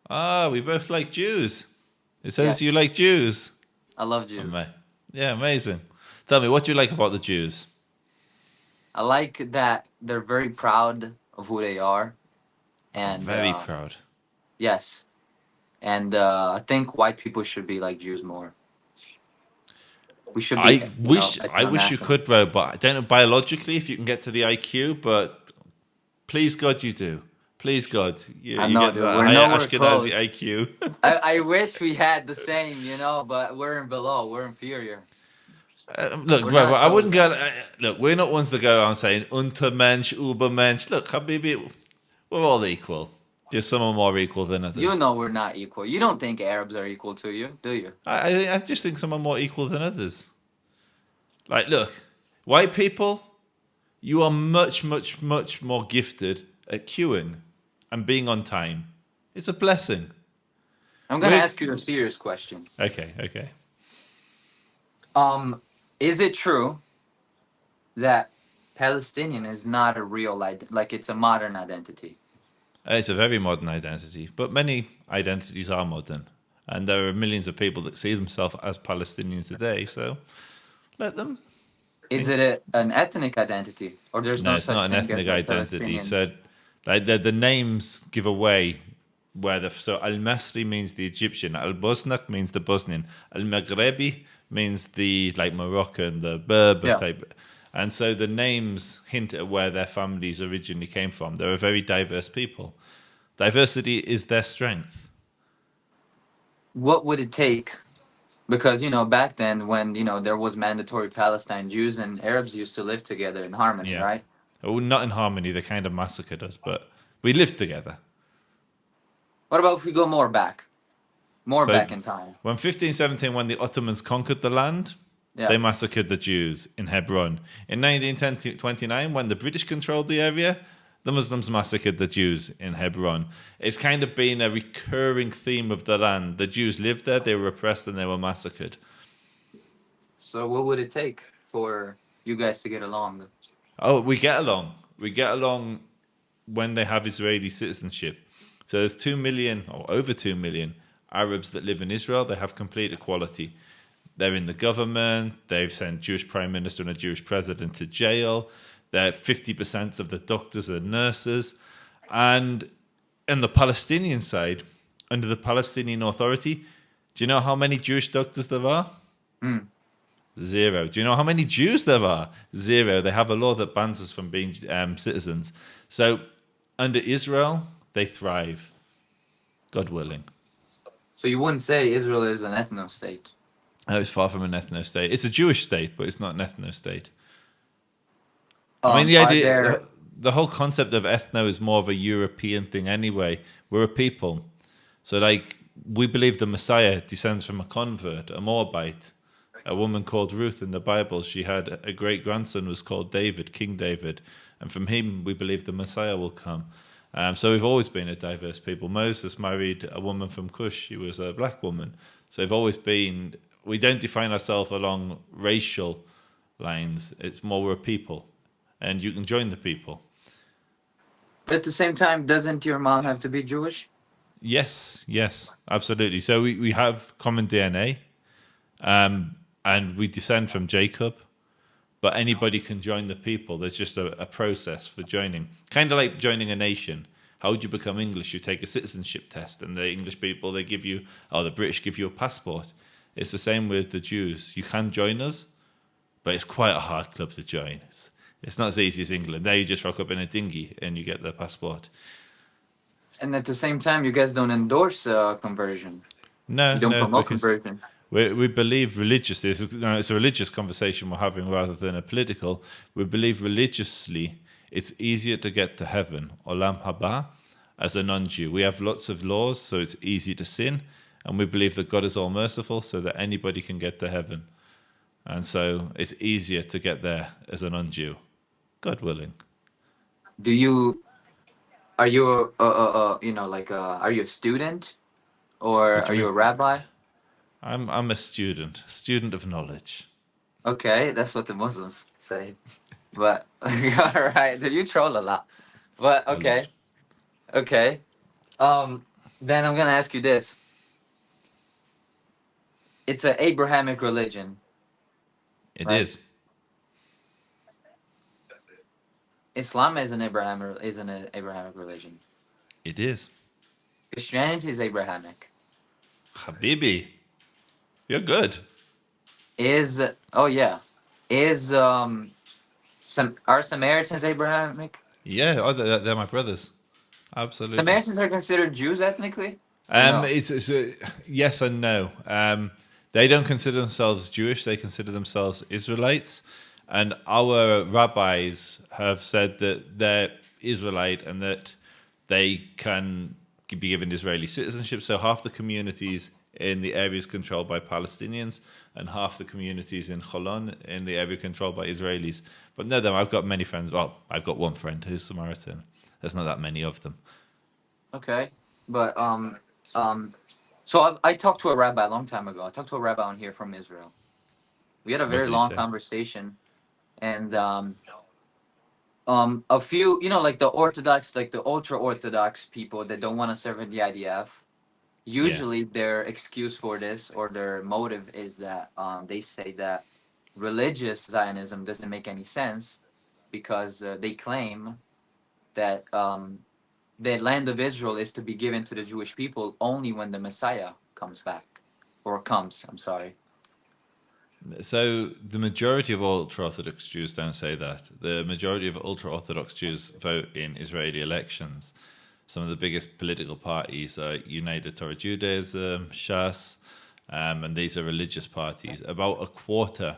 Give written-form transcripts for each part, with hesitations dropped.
Ah, we both like Jews. It says you Yes, like Jews. I love Jews. Yeah, amazing. Tell me, what do you like about the Jews? I like that they're very proud of who they are, Oh, and very proud. yes, and I think white people should be like Jews more. We should be, I wish you could, ethno-nationalists. bro, but I don't know biologically if you can get to the IQ, but please God you do. Please God, I you know, get dude. that We're higher nowhere Ashkenazi close. IQ. I wish we had the same, but we're in below. We're inferior. Look, We're bro, not I wouldn't go. chosen. Look, we're not ones that go around saying Untermensch, Ubermensch. Look, Habibi, we're all equal. Just some are more equal than You others. know we're not equal. You don't think Arabs are equal to you, do you? I just think some are more equal than others. Like, look, white people, you are much, much, much more gifted at queuing and being on time. It's a blessing. I'm gonna We're ask you a serious question. okay, okay. Um, is it true that Palestinian is not a real like it's a modern identity? It's a very modern identity, but many identities are modern. And there are millions of people that see themselves as Palestinians today, so let them Is think. it an ethnic identity, or there's No, no it's not such an thing as ethnic a identity. Palestinian? So, like the names give away where the so Al Masri means the Egyptian, Al Bosnak means the Bosnian, Al Maghrebi means the like Moroccan, the Berber Yeah. type, and so the names hint at where their families originally came from. They're a very diverse people. Diversity is their strength. What would it take? Because back then when there was mandatory Palestine, Jews and Arabs used to live together in harmony, Yeah. right? Oh, not in harmony. They kind of massacred us, but we lived together. What about if we go more So back in time? when 1517, when the Ottomans conquered the land, they Yeah. massacred the Jews in Hebron. In 1929, when the British controlled the area, the Muslims massacred the Jews in Hebron. It's kind of been a recurring theme of the land. The Jews lived there, they were oppressed, and they were massacred. So what would it take for you guys to get along? Oh, we get along. We get along when they have Israeli citizenship. So there's 2 million or over 2 million Arabs that live in Israel. They have complete equality. They're in the government. They've sent Jewish prime minister and a Jewish president to jail. They're 50% of the doctors and nurses. And on the Palestinian side, under the Palestinian Authority, do you know how many Jewish doctors there are? Hmm. Zero. Do you know how many Jews there are? Zero. They have a law that bans us from being citizens. So under Israel, they thrive, God willing. So you wouldn't say Israel is an ethno state. Oh, it's far from an ethno state. It's a Jewish state, but it's not an ethno state. I mean, the Are idea, there the whole concept of ethno is more of a European thing anyway. We're a people. So, like, we believe the Messiah descends from a convert, a Moabite, a woman called Ruth in the Bible. She had a great grandson was called David, King David, and from him we believe the Messiah will come. So we've always been a diverse people. Moses married a woman from Cush; she was a black woman. So we've always been. We don't define ourselves along racial lines. It's more we're a people, and you can join the people. but at the same time, doesn't your mom have to be Jewish? Yes, yes, absolutely. So we have common DNA, and we descend from Jacob. But anybody can join the people. There's just a process for joining. Kind of like joining a nation. How would you become English? You take a citizenship test, and the English people, they give you, or the British give you a passport. It's the same with the Jews. You can join us, but it's quite a hard club to join. It's not as easy as England. There you just rock up in a dinghy and you get the passport. And at the same time, you guys don't endorse conversion. You No, don't no, promote because conversion. we believe religiously, it's a religious conversation we're having rather than a political. We believe religiously it's easier to get to heaven, Olam Haba, as a non Jew. We have lots of laws, so it's easy to sin. And we believe that God is all merciful so that anybody can get to heaven. And so it's easier to get there as a non Jew, God willing. Do you are you are you a student or What do are you you a mean? rabbi? I'm a student of knowledge. Okay, that's what the Muslims say. But all right, you troll a lot. But A lot. okay, okay. Um, Then I'm gonna ask you this: it's an Abrahamic religion, It right? is. Islam is an Abrahamic religion. It is. Christianity is Abrahamic. Habibi, you're good. Is oh yeah, is some are Samaritans Abrahamic? Yeah, oh, they're my brothers. Absolutely. Samaritans are considered Jews ethnically, or no? It's yes and no. They don't consider themselves Jewish; they consider themselves Israelites. And our rabbis have said that they're Israelite and that they can be given Israeli citizenship. So half the communities in the areas controlled by Palestinians, and half the communities in Holon in the area controlled by Israelis. But no, them. I've got many friends. Well, I've got one friend who's Samaritan. There's not that many of them. Okay, but um, so I talked to a rabbi a long time ago. I talked to a rabbi on here from Israel. We had a What very did he long say? conversation, and a few, like the Orthodox, like the ultra Orthodox people that don't want to serve in the IDF. Yeah. Usually, their excuse for this or their motive is that they say that religious Zionism doesn't make any sense because they claim that the land of Israel is to be given to the Jewish people only when the Messiah comes back or comes. I'm sorry. So the majority of ultra Orthodox Jews don't say that. The majority of ultra Orthodox Jews vote in Israeli elections. Some of the biggest political parties are United Torah Judaism, Shas, and these are religious parties. About a quarter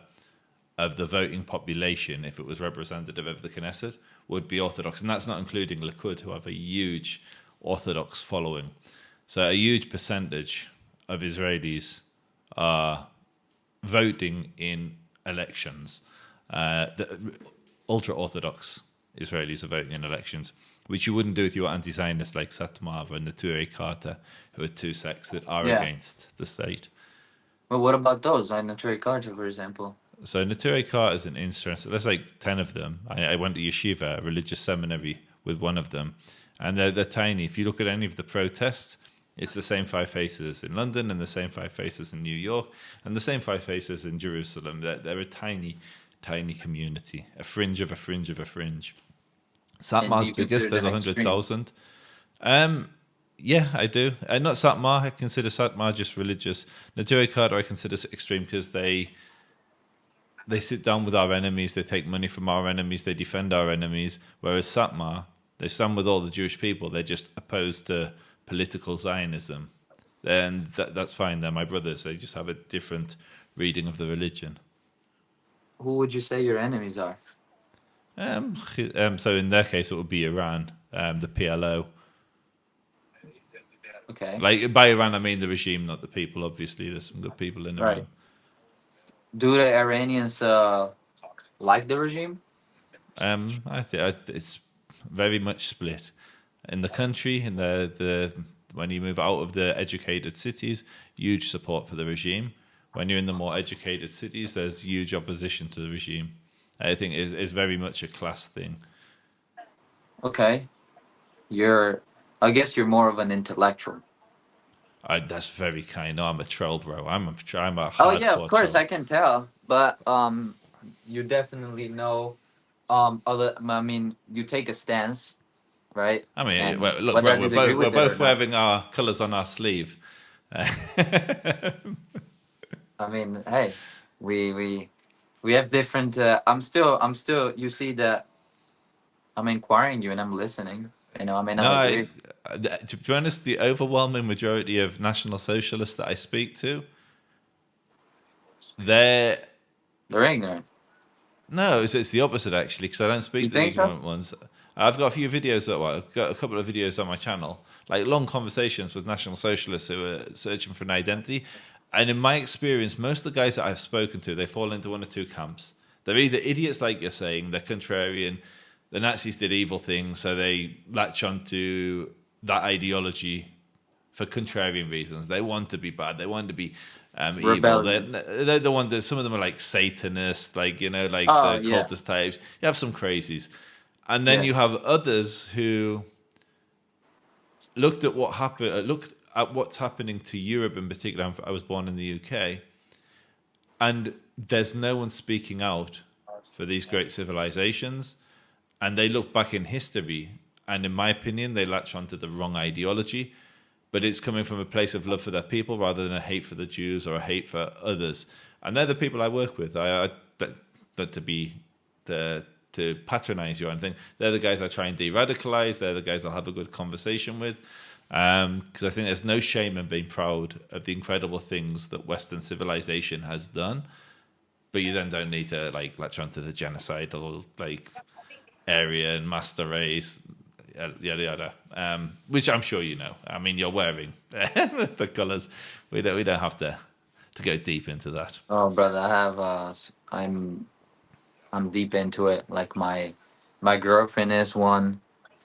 of the voting population, if it was representative of the Knesset, would be Orthodox. And that's not including Likud, who have a huge Orthodox following. So a huge percentage of Israelis are voting in elections. The ultra Orthodox Israelis are voting in elections, which you wouldn't do with your anti Zionists like Satmar and Neturei Karta, who are two sects that are Yeah. against the state. But what about those? Like Neturei Karta, for example. So Neturei Karta is an interesting. There's like 10 of them. I went to yeshiva, a religious seminary, with one of them, and they're tiny. If you look at any of the protests, it's the same five faces in London and the same five faces in New York and the same five faces in Jerusalem. They're a tiny, tiny community, a fringe of a fringe of a fringe. And do Satmar's you consider biggest, there's them extreme? 100,000. Yeah, I do. Not Satmar, I consider Satmar just religious. Neturei Karta I consider extreme because they sit down with our enemies, they take money from our enemies, they defend our enemies. Whereas Satmar, they stand with all the Jewish people, they're just opposed to political Zionism. And that's fine, they're my brothers, they just have a different reading of the religion. Who would you say your enemies are? So in their case, it would be Iran, the PLO. Okay. Like by Iran, I mean the regime, not the people. Obviously, there's some good people in Right. Iran. Do the Iranians like the regime? I think it's very much split in the country. In the when you move out of the educated cities, huge support for the regime. When you're in the more educated cities, there's huge opposition to the regime. I think it's very much a class thing. Okay. You're, I guess you're more of an intellectual. That's very kind. No, I'm a troll, bro. I'm a Oh yeah, of hardcore course troll. I can tell. But you definitely know other I mean, you take a stance, right? I mean, And well, look, whether bro, I disagree we're with it or both not. wearing our colours on our sleeve. I mean, hey, we have different I'm still you see that I'm inquiring you and I'm listening. I may No, not agree. to be honest, the overwhelming majority of National Socialists that I speak to, they're They're ignorant. no, it's the opposite actually, because I don't You speak to the think so? ignorant ones. I've got a few videos. Well, I've got a couple of videos on my channel, like long conversations with National Socialists who are searching for an identity. And in my experience, most of the guys that I've spoken to, they fall into one or two camps. They're either idiots, like you're saying, they're contrarian. The Nazis did evil things, so they latch onto that ideology for contrarian reasons. They want to be bad. They want to be evil. Rebellion. They're the one that some of them are like Satanists, like like Oh the yeah. cultist types. You have some crazies, and then you Yes. have others who looked at what happened, looked at what's happening to Europe in particular. I was born in the UK, and there's no one speaking out for these great civilizations. And they look back in history, and in my opinion, they latch onto the wrong ideology. But it's coming from a place of love for their people rather than a hate for the Jews or a hate for others. And they're the people I work with. That to be to patronize you or anything. They're the guys I try and de-radicalize. They're the guys I'll have a good conversation with. Because I think there's no shame in being proud of the incredible things that Western civilization has done. But you then don't need to like latch onto the genocidal like area and master race, yada yada. Which I'm sure you know. I mean, you're wearing the colours. We don't have to go deep into that. Oh, brother, I have I'm deep into it. Like my girlfriend is one.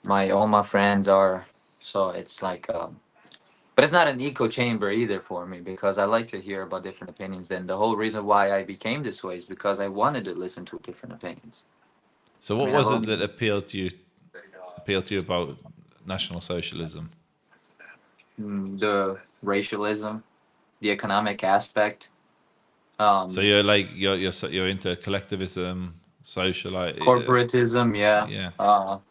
All my friends are. So it's like but it's not an echo chamber either for me because I like to hear about different opinions. And the whole reason why I became this way is because I wanted to listen to different opinions. So, I what mean, I've was it only that appealed to you about National Socialism? the racialism, the economic aspect, So um, you're like you're into collectivism, socialite, corporatism, yeah. yeah. So,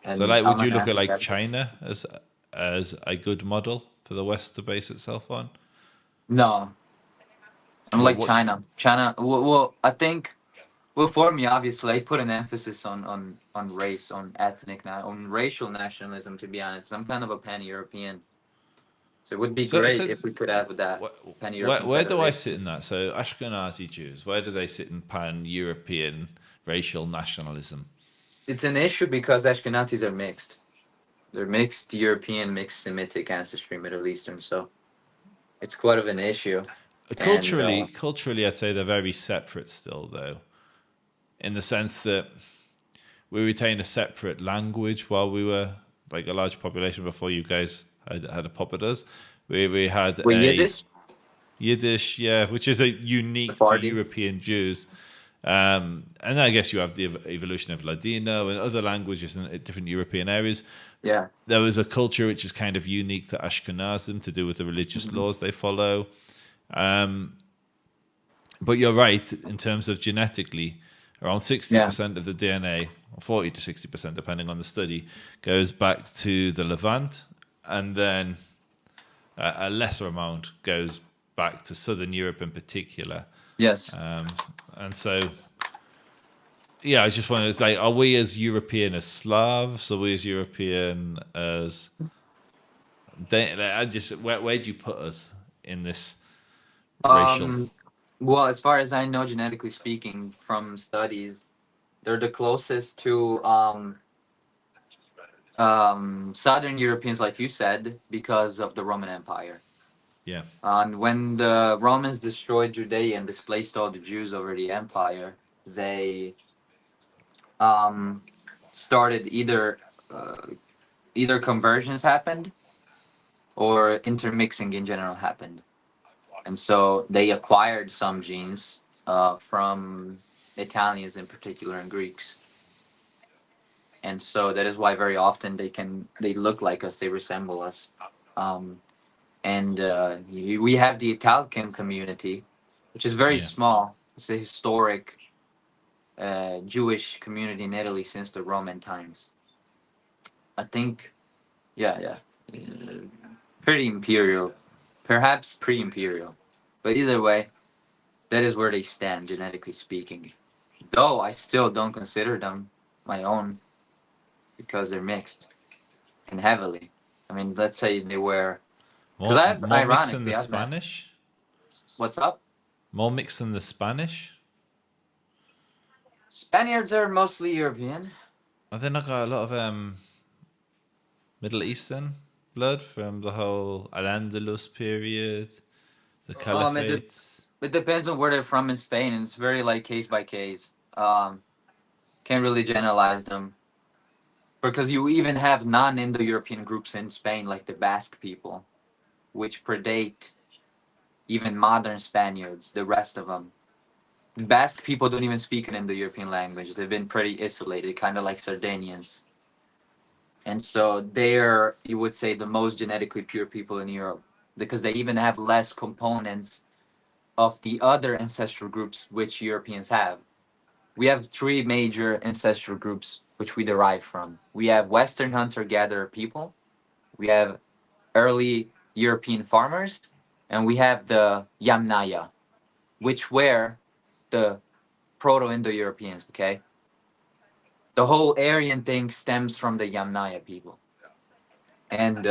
And like, would I'm you an look at like anti-capitalist. China as a good model for the West to base itself on? No, I'm What like what? China. China. Well, I think. Well, for me, obviously, I put an emphasis on race, on on racial nationalism. To be honest, 'cause I'm kind of a pan-European, so it would be So great so if we could have that pan-European where do I federation. sit in that? So Ashkenazi Jews, where do they sit in pan-European racial nationalism? It's an issue because Ashkenazis are mixed. They're mixed European, mixed Semitic ancestry, Middle Eastern. So it's quite of an issue. And Culturally, I'd say they're very separate still, though, in the sense that we retained a separate language while we were like a large population before you guys had a pop at us. We had we a Yiddish, Yiddish, yeah, which is a unique to Sephardi. European Jews. And I guess you have the evolution of Ladino and other languages in different European areas. Yeah. There was a culture which is kind of unique to Ashkenazim to do with the religious Mhm. laws they follow. Um, but you're right, in terms of genetically, around Yeah. 60% of the DNA, or 40 to 60%, depending on the study, goes back to the Levant, and then a lesser amount goes back to Southern Europe in particular. Yes. Um, and so, yeah, I just wondering, it's like, are we as European as Slavs? Are we as European as... where do you put us in this racial... Um. Well, as far as I know, genetically speaking, from studies, they're the closest to Southern Europeans, like you said, because of the Roman Empire. Yeah. And when the Romans destroyed Judea and displaced all the Jews over the empire, they um, started either conversions happened or intermixing in general happened, and so they acquired some genes from Italians in particular and Greeks, and so that is why very often they look like us, they resemble us. Um, and we have the Italcan community, which is very Yeah. small. It's a historic Jewish community in Italy since the Roman times. I think, yeah, yeah, pretty imperial, perhaps pre-imperial, but either way, that is where they stand genetically speaking. Though I still don't consider them my own because they're mixed and heavily. I mean, let's say they were, because More, I've more mixed than the ironically I've met. Spanish? What's up? More mixed than the Spanish? Spaniards are mostly European. Have they not got a lot of Middle Eastern blood from the whole Al-Andalus period, the It, Caliphates? it depends on where they're from in Spain, and it's very like case by case. Can't really generalize them because you even have non-Indo-European groups in Spain, like the Basque people, which predate even modern Spaniards. The rest of them, Basque people don't even speak an Indo-European language. They've been pretty isolated, kind of like Sardinians. And so they're, you would say, the most genetically pure people in Europe because they even have less components of the other ancestral groups which Europeans have. We have three major ancestral groups which we derive from. We have Western hunter gatherer people, we have early European farmers, and we have the Yamnaya, which were the Proto Indo Europeans, okay? The whole Aryan thing stems from the Yamnaya people. And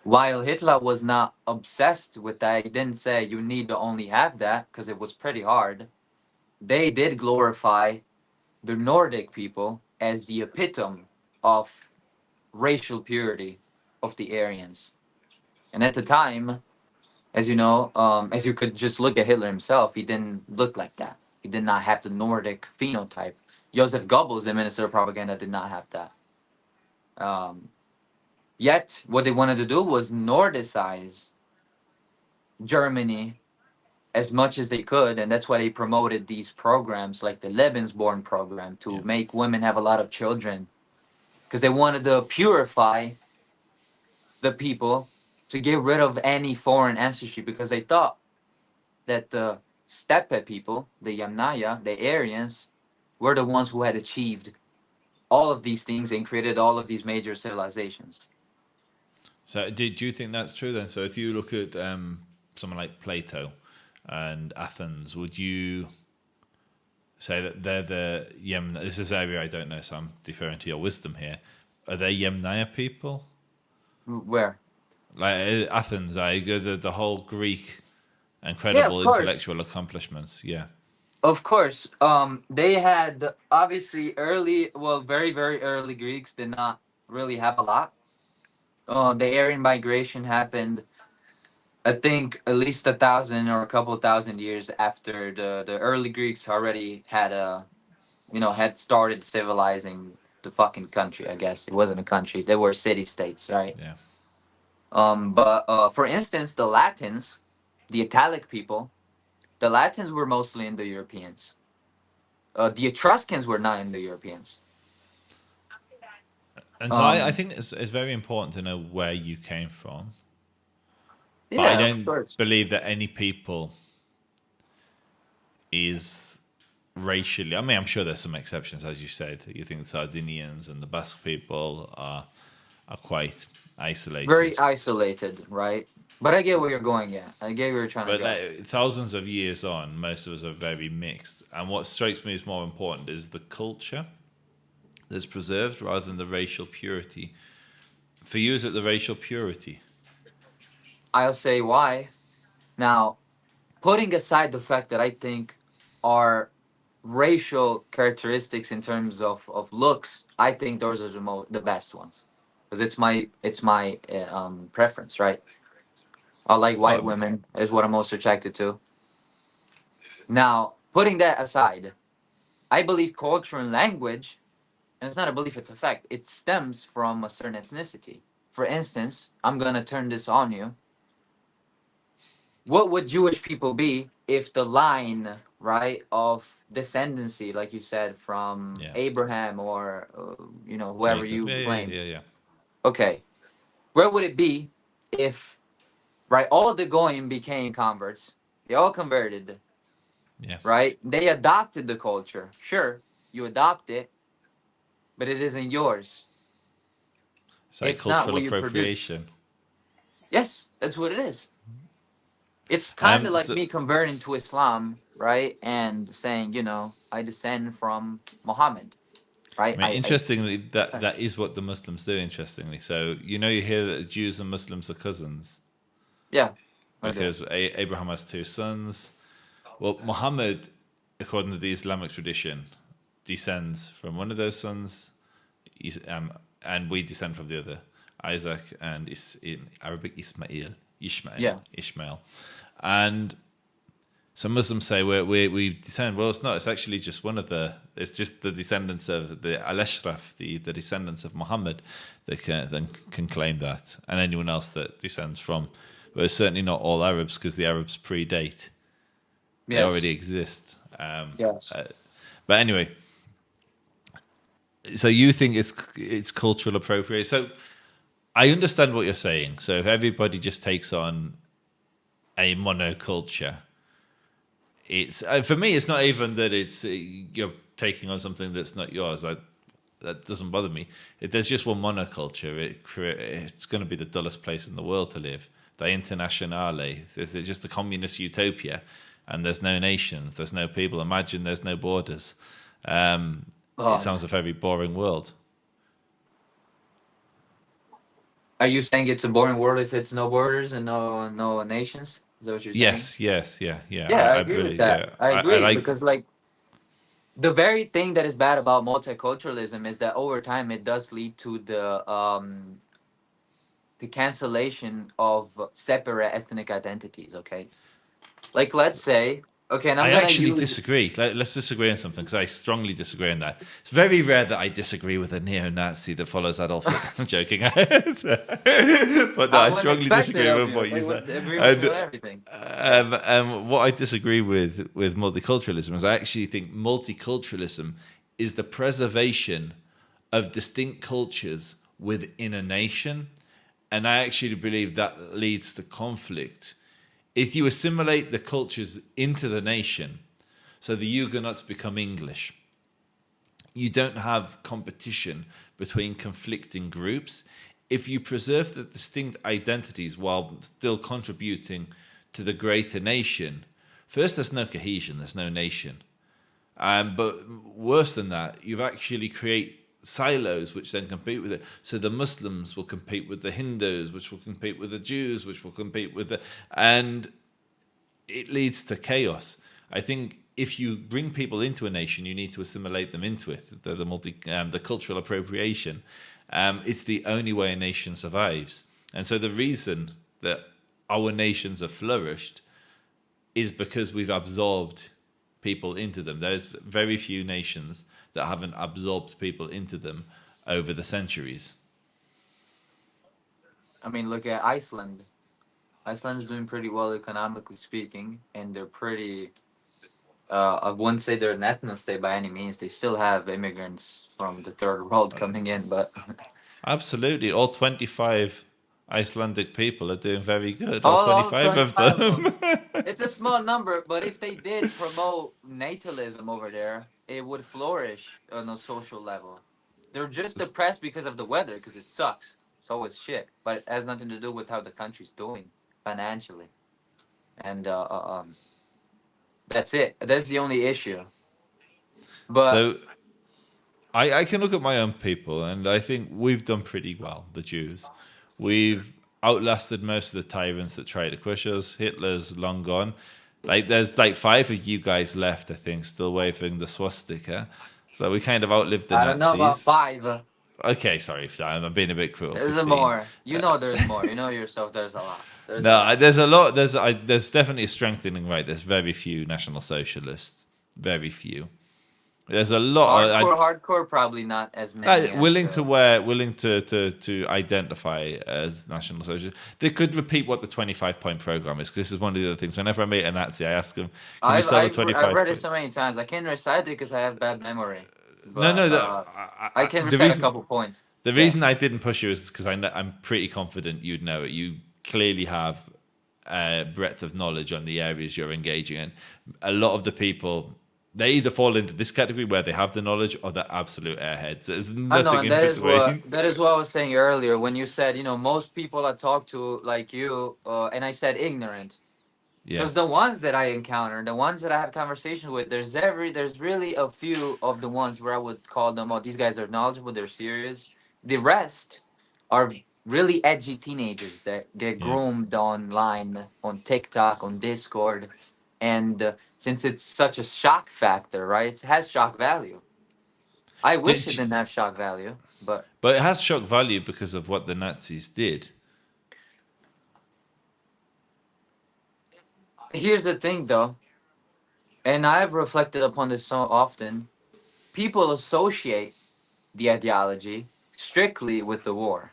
while Hitler was not obsessed with that, he didn't say you need to only have that because it was pretty hard. They did glorify the Nordic people as the epitome of racial purity of the Aryans. And at the time, as you know, as you could just look at Hitler himself, he didn't look like that. He did not have the Nordic phenotype. Joseph Goebbels, the Minister of Propaganda, did not have that. Um, Yet, what they wanted to do was Nordicize Germany as much as they could, and that's why they promoted these programs like the Lebensborn program to Yeah. make women have a lot of children, because they wanted to purify the people to get rid of any foreign ancestry, because they thought that the steppe people, the Yamnaya, the Aryans, were the ones who had achieved all of these things and created all of these major civilizations. So, do you think that's true then? So, if you look at someone like Plato and Athens, would you say that they're the Yemna? This is an area I don't know, so I'm deferring to your wisdom here. Are they Yemnaya people? Where? Like Athens, the whole Greek Yeah, incredible of course. intellectual accomplishments. Yeah, Of course. They had obviously early, well, very, very early Greeks did not really have a lot. The Aryan migration happened, I think, at least 1,000 or a couple thousand years after the early Greeks already had had started civilizing the fucking country. I guess it wasn't a country; they were city states, right? yeah. But for instance, the Latins, the Italic people, the Latins were mostly Indo-Europeans. The Etruscans were not Indo-Europeans. And so I Um, think it's very important to know where you came from. But I yeah, of don't course. believe that any people is racially. I mean, I'm sure there's some exceptions, as you said. You think the Sardinians and the Basque people are quite Very isolated. isolated, right? But I get where you're going at. I get where you're trying to But go. like, thousands of years on, most of us are very mixed. And what strikes me as more important is the culture that's preserved rather than the racial purity. For you, is it the racial purity? I'll say why. Now, putting aside the fact that I think our racial characteristics in terms of looks, I think those are the best ones, because it's my preference, right? I like white Oh, women is what I'm most attracted to. Now, putting that aside, I believe culture and language, and it's not a belief, it's a fact. It stems from a certain ethnicity. For instance, I'm gonna turn this on you. What would Jewish people be if the line, right, of descendancy, like you said, from yeah. Abraham or whoever Jacob. you Yeah, yeah, claim? yeah, yeah. Okay, where would it be if, right, all the goyim became converts? They all converted, Yeah. right? They adopted the culture. Sure, you adopt it, but it isn't yours. It's like It's not cultural what you produce. appropriation. Yes, that's what it is. It's kind of like So, me converting to Islam, right? And saying, I descend from Muhammad, right? I mean, It's interestingly, that sense. is what the Muslims do. Interestingly, so you hear that Jews and Muslims are cousins Yeah, I do. because Abraham has two sons. Well, Muhammad, according to the Islamic tradition, descends from one of those sons, and we descend from the other, Isaac, and in Arabic Yeah, Ishmael, and some Muslims say we descend. Well, it's not. It's actually just one of the. It's just the descendants of the Al-Ashraf, the descendants of Muhammad, that can claim that, and anyone else that descends from. But it's certainly not all Arabs because the Arabs predate. They yes, already exist. yes. But anyway, So you think it's cultural appropriation? So I understand what you're saying. So if everybody just takes on a monoculture, it's for me. It's not even that it's you're taking on something that's not yours. That doesn't bother me. If there's just one monoculture, it's going to be the dullest place in the world to live. The internationale. It's just a communist utopia, and there's no nations, there's no people. Imagine there's no borders. It Oh, sounds a very boring world. are you saying it's a boring world if it's no borders and no nations? Is that what you're saying? Yes, yes, yeah, yeah. Yeah, I I agree with really, that. yeah. I I agree like. because like the very thing that is bad about multiculturalism is that over time it does lead to the cancellation of separate ethnic identities. Okay, like let's say, okay, and I'm I gonna actually use disagree. Let's disagree on something because I strongly disagree on that. It's very rare that I disagree with a neo-Nazi that follows Adolf Hitler. I'm joking, but no, I I wouldn't strongly expect it disagree of with you. what you I said. would agree with you And on everything. Yeah. what I disagree with multiculturalism is I actually think multiculturalism is the preservation of distinct cultures within a nation, and I actually believe that leads to conflict. If you assimilate the cultures into the nation, so the Huguenots become English, you don't have competition between conflicting groups. If you preserve the distinct identities while still contributing to the greater nation, first, there's no cohesion, there's no nation. But worse than that, you've actually create silos which then compete with it. So the Muslims will compete with the Hindus, which will compete with the Jews, which will compete with the, and it leads to chaos. I think if you bring people into a nation, you need to assimilate them into it. The cultural appropriation. It's the only way a nation survives. And so the reason that our nations have flourished is because we've absorbed people into them. There's very few nations that haven't absorbed people into them over the centuries. I mean, look at Iceland. Iceland is doing pretty well economically speaking, and they're pretty. I wouldn't say they're an ethno state by any means. They still have immigrants from the third world coming in, but Absolutely, all 25 Icelandic people are doing very good. All all 25 of 25 of them. them. It's a small number, but if they did promote natalism over there, it would flourish on a social level. They're just depressed because of the weather, because it sucks. It's always shit, but it has nothing to do with how the country's doing financially. And that's it. That's the only issue. But So I can look at my own people, and I think we've done pretty well, the Jews. We've outlasted most of the tyrants that tried to crush us. Hitler's long gone. Like there's like five of you guys left, I think, still waving the swastika. So we kind of outlived the I don't know about Nazis. five. Okay, sorry, I'm being a bit cruel. There's a 15. more. You know there's more. You know yourself there's a lot. There's a No, lot. there's a lot. There's definitely a strengthening right. There's very few National Socialists. Very few. There's a lot. Hardcore, probably not as many as. Willing to identify as National Socialist. They could repeat what the 25-point program is, because this is one of the other things. Whenever I meet a Nazi, I ask them, "Can you sell the I've 25?" read it so many times. I can't recite it because I have bad memory. No, But no. I can The recite a reason couple points. the Yeah. reason I didn't push you is because I'm pretty confident you'd know it. You clearly have a breadth of knowledge on the areas you're engaging in. A lot of the people, they either fall into this category where they have the knowledge, or they're absolute airheads. There's I know, nothing and in between. that is what I was saying earlier when you said, most people I talk to like you, and I said ignorant. Yeah. Because the ones that I encounter, the ones that I have conversations with, there's really a few of the ones where I would call them, oh, these guys are knowledgeable, they're serious. The rest are really edgy teenagers that get Yeah. groomed online on TikTok, on Discord, and since it's such a shock factor, right? It has shock value. I wish Did it you- didn't have shock value, but but it has shock value because of what the Nazis did. here's the thing, though, and I've reflected upon this so often. People associate the ideology strictly with the war.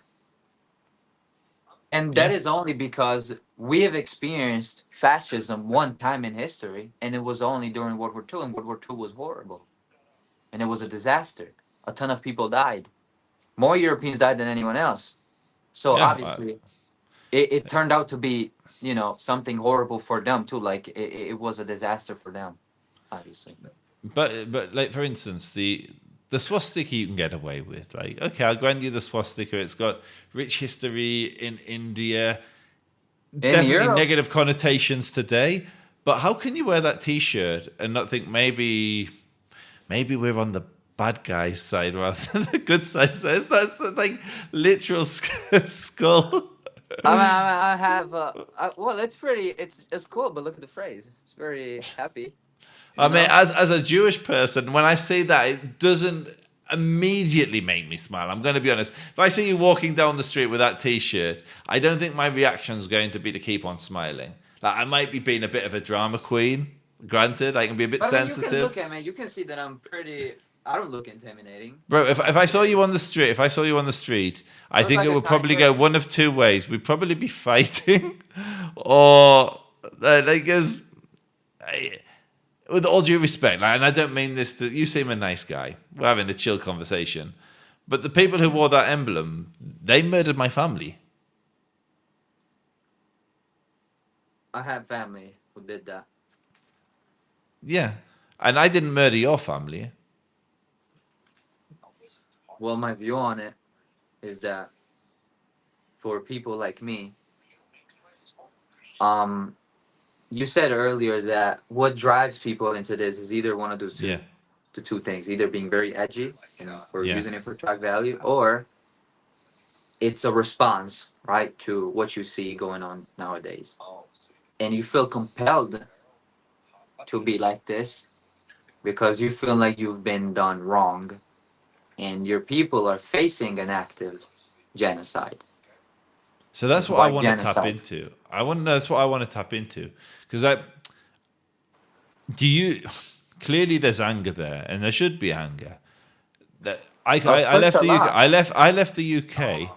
And that Yeah. is only because we have experienced fascism one time in history, and it was only during World War II, and World War II was horrible. And it was a disaster. a ton of people died. More Europeans died than anyone else. So Yeah, obviously, it turned out to be, something horrible for them too. Like it was a disaster for them, obviously. but like for instance, the swastika you can get away with. Like, okay, I'll grant you the swastika. It's got rich history in India, In definitely Europe, negative connotations today. But how can you wear that T-shirt and not think maybe we're on the bad guy's side rather than the good side? So it's that's like literal skull. I have. Well, it's pretty. It's cool, but look at the phrase. It's very happy. I You mean, know. as a Jewish person, when I say that, it doesn't immediately make me smile. I'm going to be honest. If I see you walking down the street with that T-shirt, I don't think my reaction is going to be to keep on smiling. Like I might be being a bit of a drama queen. Granted, I can be a bit I mean, you can sensitive. look at me. You can see that I'm pretty. I don't look intimidating. Bro, if I saw Okay. you on the street, I I look think like it a would kind probably go person. one of two ways. We'd probably be fighting, or like as with all due respect, like, and I don't mean this to you. Seem a nice guy. We're having a chill conversation, but the people who wore that emblem, they murdered my family. I have family who did that. Yeah, and I didn't murder your family. Well, my view on it is that for people like me, um, you said earlier that what drives people into this is either one of those Yeah, two things, either being very edgy and for yeah. using it for track value, or it's a response, right, to what you see going on nowadays. And you feel compelled to be like this because you feel like you've been done wrong and your people are facing an active genocide. So that's what I Why want to tap genocide? into. That's what I want to tap into because I do you clearly there's anger there, and there should be anger. Of I course, left a the UK. lot. I left the UK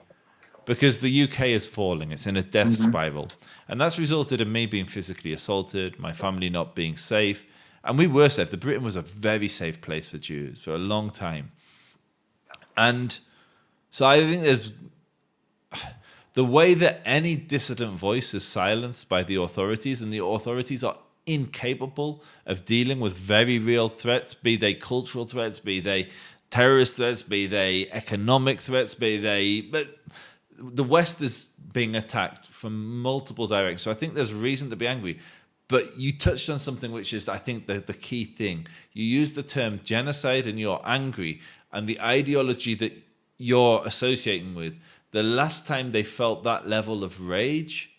because the UK is falling. It's in a death Hmm. spiral, and that's resulted in me being physically assaulted, my family not being safe, and we were safe. The Britain was a very safe place for Jews for a long time, and so I think there's the way that any dissident voice is silenced by the authorities, and the authorities are incapable of dealing with very real threats, be they cultural threats, be they terrorist threats, be they economic threats, be they. But the West is being attacked from multiple directions. So I think there's reason to be angry. But you touched on something which is, I think, the key thing. You use the term genocide and you're angry, and the ideology that you're associating with, the last time they felt that level of rage,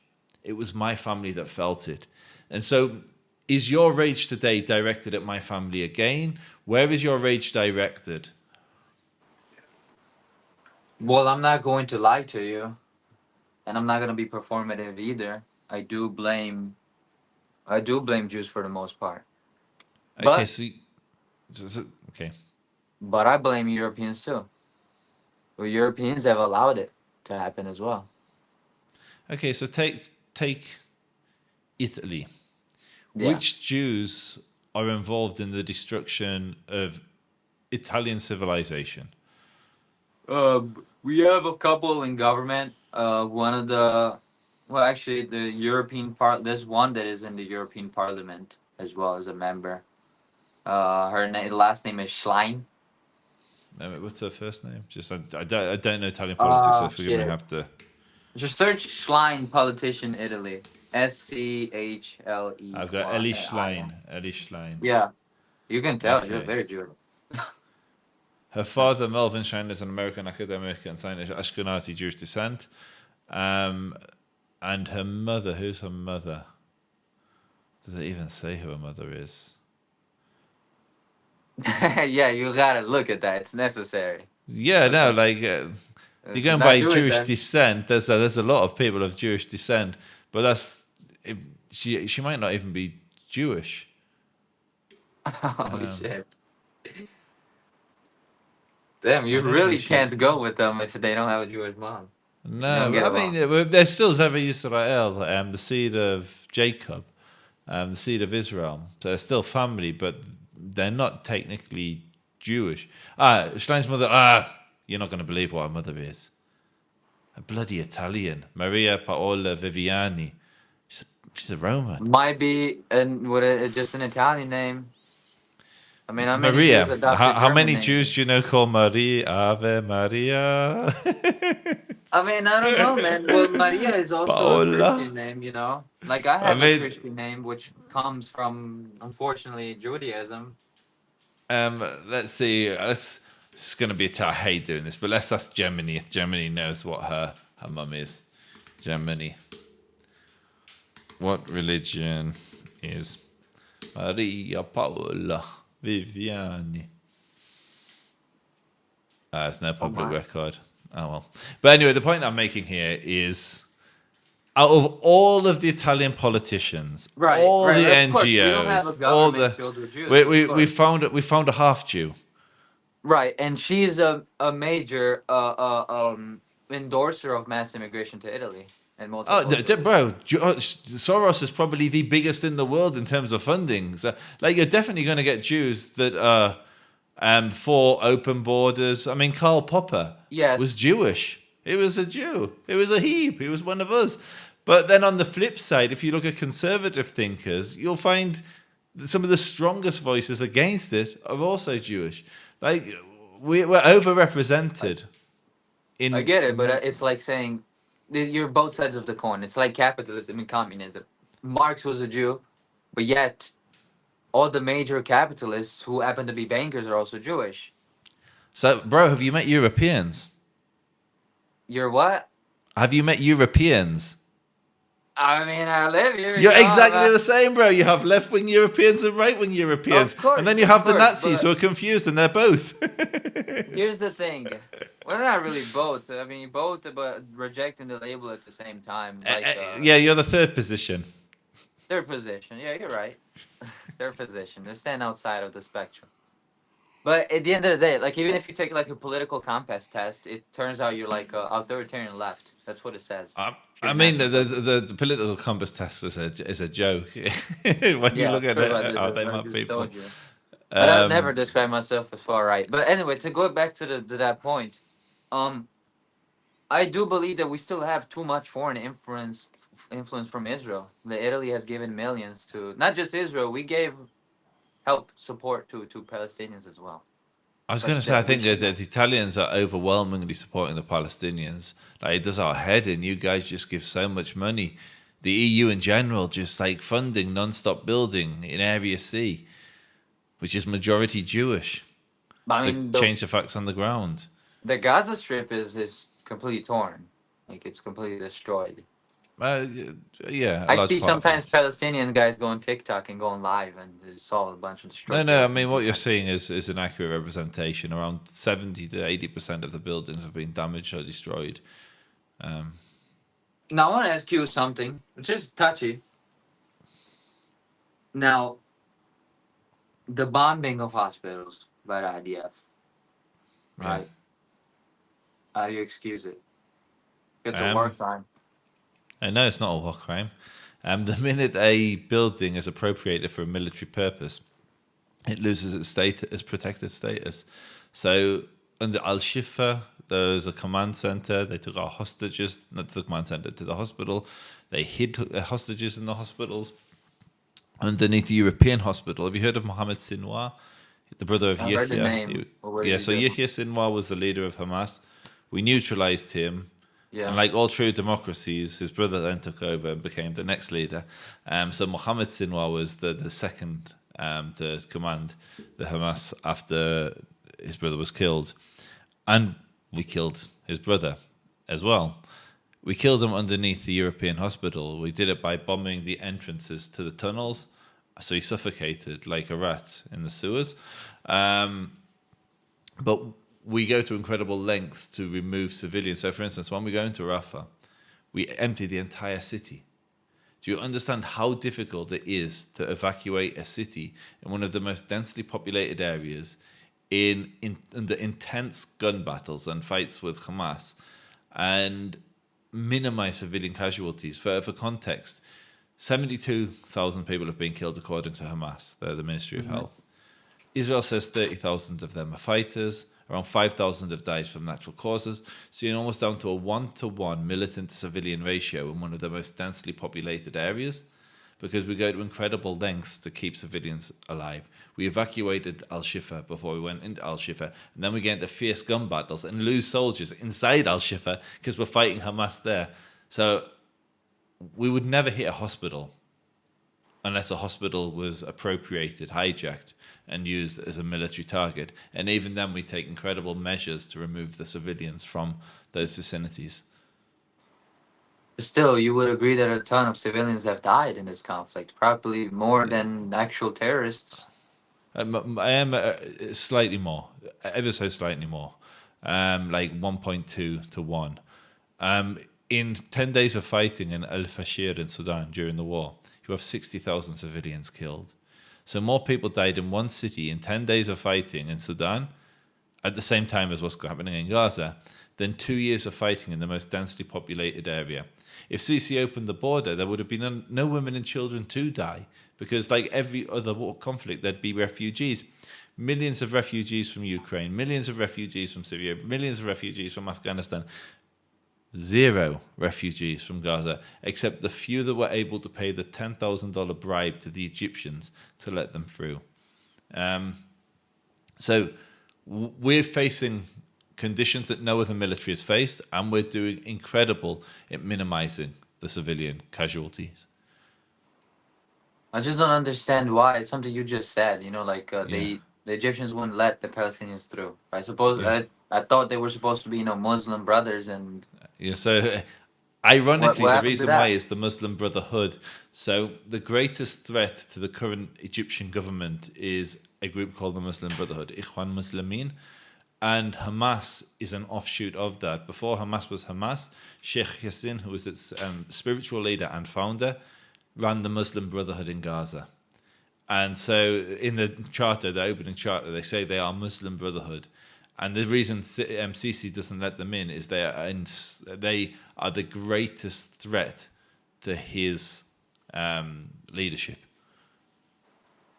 it was my family that felt it. And so, is your rage today directed at my family again? Where is your rage directed? Well, I'm not going to lie to you, and I'm not going to be performative either. I do blame Jews for the most part, Okay, but okay. but I blame Europeans too. Well, Europeans have allowed it to happen as well. Okay, so take Italy. Yeah. Which Jews are involved in the destruction of Italian civilization? We have a couple in government. One of the, well, actually, the European part. There's one that is in the European Parliament as well as a member. Last name is Schlein. What's her first name? Just I don't know Italian politics, so forgive me. I Shit. have to. Just search Schlein, politician, Italy. Schlein. I've got Ellie Schlein. Ellie Schlein. Yeah, you can tell you're Okay. very Jewish. Her father, Melvin Schlein, is an American academic and scientist of Ashkenazi Jewish descent. And her mother, who's her mother? Does it even say who her mother is? Yeah, you gotta look at that. It's necessary. Yeah, no, like if you're She's going not by Jewish Jewish then. descent, there's a lot of people of Jewish descent, but that's if she might not even be Jewish. Oh Um, shit. Damn, I you don't think really she's. can't go with them if they don't have a Jewish mom. You don't No, get I mean along. there's still Zevi Israel, the seed of Jacob, the seed of Israel. So they're still family, but they're not technically Jewish. Stein's mother. You're not going to believe what her mother is. A bloody Italian, Maria Paola Viviani. She's a Roman. Might be just an Italian name. I mean, how many Maria. Jews adopted How German many names? Jews do you know called Maria? Ave Maria. I mean, I don't know, man. Well, Maria is also Paola. a Christian name, you know. Like I have mean- a Christian name, which comes from, unfortunately, Judaism. Let's see. This is going to be I hate doing this, but let's ask Gemini if Gemini knows what her mum is. Gemini. What religion is Maria Paola Viviani? It's no public my. record. Oh well. But anyway, the point I'm making here is out of all of the Italian politicians, all the of course, we don't have a NGOs, all government the filled with Jews, we of course. we found a half Jew. Right, and she's a major endorser of mass immigration to Italy and Oh, multiculturalism. bro, Soros is probably the biggest in the world in terms of funding. So, like, you're definitely going to get Jews that are for open borders. I mean, Karl Popper Yes. was Jewish. He was a Jew. He was a He was one of us. But then on the flip side, if you look at conservative thinkers, you'll find that some of the strongest voices against it are also Jewish. Like, we're overrepresented. I get it, but it's like saying you're both sides of the coin. It's like capitalism and communism. Marx was a Jew, but yet all the major capitalists who happen to be bankers are also Jewish. So, bro, have you met Europeans? You're what? Have you met Europeans? I mean, I live here. You're you know, exactly the same, bro. You have left-wing Europeans and right-wing Europeans. Of course, and then you of have the course, Nazis but- who are confused and they're both. Here's the thing. Well, not really both. I mean, both, but rejecting the label at the same time. Like, Yeah, you're the third position. their position. Yeah, you're right. Their position. They stand outside of the spectrum. But at the end of the day, like even if you take like a political compass test, it turns out you're like a authoritarian left. That's what it says. I mean, the political compass test is a joke. When you look at it, how they map people. But I'll never describe myself as far right. But anyway, to go back to that point, I do believe that we still have too much foreign influence from Israel. That Italy has given millions to not just Israel. We gave help support to Palestinians as well. I was going to say, I think that the Italians are overwhelmingly supporting the Palestinians. Like, it does our head in. You guys just give so much money. The EU in general, just like funding non-stop building in Area C, which is majority Jewish, I to mean, change the facts on the ground. the Gaza Strip is completely torn. Like it's completely destroyed. Yeah, I see sometimes Palestinian guys go on TikTok and going live and saw a bunch of destroyed. No. I mean, what you're seeing is an accurate representation. Around 70 to 80% of the buildings have been damaged or destroyed. Now I want to ask you something, which is touchy. Now, the bombing of hospitals by the IDF, right? How do you excuse it? It's a war crime. I know it's not a war crime. The minute a building is appropriated for a military purpose, it loses its protected status. So under Al-Shifa, there was a command center. They took our hostages, not to the command center, to the hospital. They hid hostages in the hospitals. Underneath the European hospital, have you heard of Mohammed Sinwar, the brother of I Yahya? heard the name. So Yahya Sinwar was the leader of Hamas. We neutralized him. Yeah. And like all true democracies, his brother then took over and became the next leader. So Mohammed Sinwar was the second to command the Hamas after his brother was killed. And we killed his brother as well. We killed him underneath the European hospital. We did it by bombing the entrances to the tunnels. So he suffocated like a rat in the sewers. But we go to incredible lengths to remove civilians. So, for instance, when we go into Rafah, we empty the entire city. Do you understand how difficult it is to evacuate a city in one of the most densely populated areas under intense gun battles and fights with Hamas and minimize civilian casualties? For context, 72,000 people have been killed according to Hamas, the Ministry of Health. Israel says 30,000 of them are fighters. Around 5,000 have died from natural causes. So you're almost down to a 1-to-1 militant to civilian ratio in one of the most densely populated areas, because we go to incredible lengths to keep civilians alive. We evacuated Al-Shifa before we went into Al-Shifa, and then we get into fierce gun battles and lose soldiers inside Al-Shifa because we're fighting Hamas there. So we would never hit a hospital unless a hospital was appropriated, hijacked, and used as a military target. And even then, we take incredible measures to remove the civilians from those vicinities. Still, you would agree that a ton of civilians have died in this conflict, probably more than actual terrorists. I am slightly more, ever so slightly more, like 1.2 to 1. In 10 days of fighting in Al Fashir in Sudan during the war, you have 60,000 civilians killed. So more people died in one city in 10 days of fighting in Sudan at the same time as what's happening in Gaza than 2 years of fighting in the most densely populated area. If Sisi opened the border, there would have been no women and children to die, because like every other war conflict, there'd be refugees. Millions of refugees from Ukraine, millions of refugees from Syria, millions of refugees from Afghanistan. Zero refugees from Gaza, except the few that were able to pay the $10,000 bribe to the Egyptians to let them through. So we're facing conditions that no other military has faced, and we're doing incredible at minimizing the civilian casualties. I just don't understand why. It's something you just said, the Egyptians wouldn't let the Palestinians through. I thought they were supposed to be, Muslim brothers and. Yeah, so ironically, What the happened to reason that? why is the Muslim Brotherhood. So the greatest threat to the current Egyptian government is a group called the Muslim Brotherhood, Ikhwan Muslimin, and Hamas is an offshoot of that. Before Hamas was Hamas, Sheikh Yassin, who was its spiritual leader and founder, ran the Muslim Brotherhood in Gaza. And so in the charter, the opening charter, they say they are Muslim Brotherhood. And the reason Sisi doesn't let them in is they are the greatest threat to his leadership.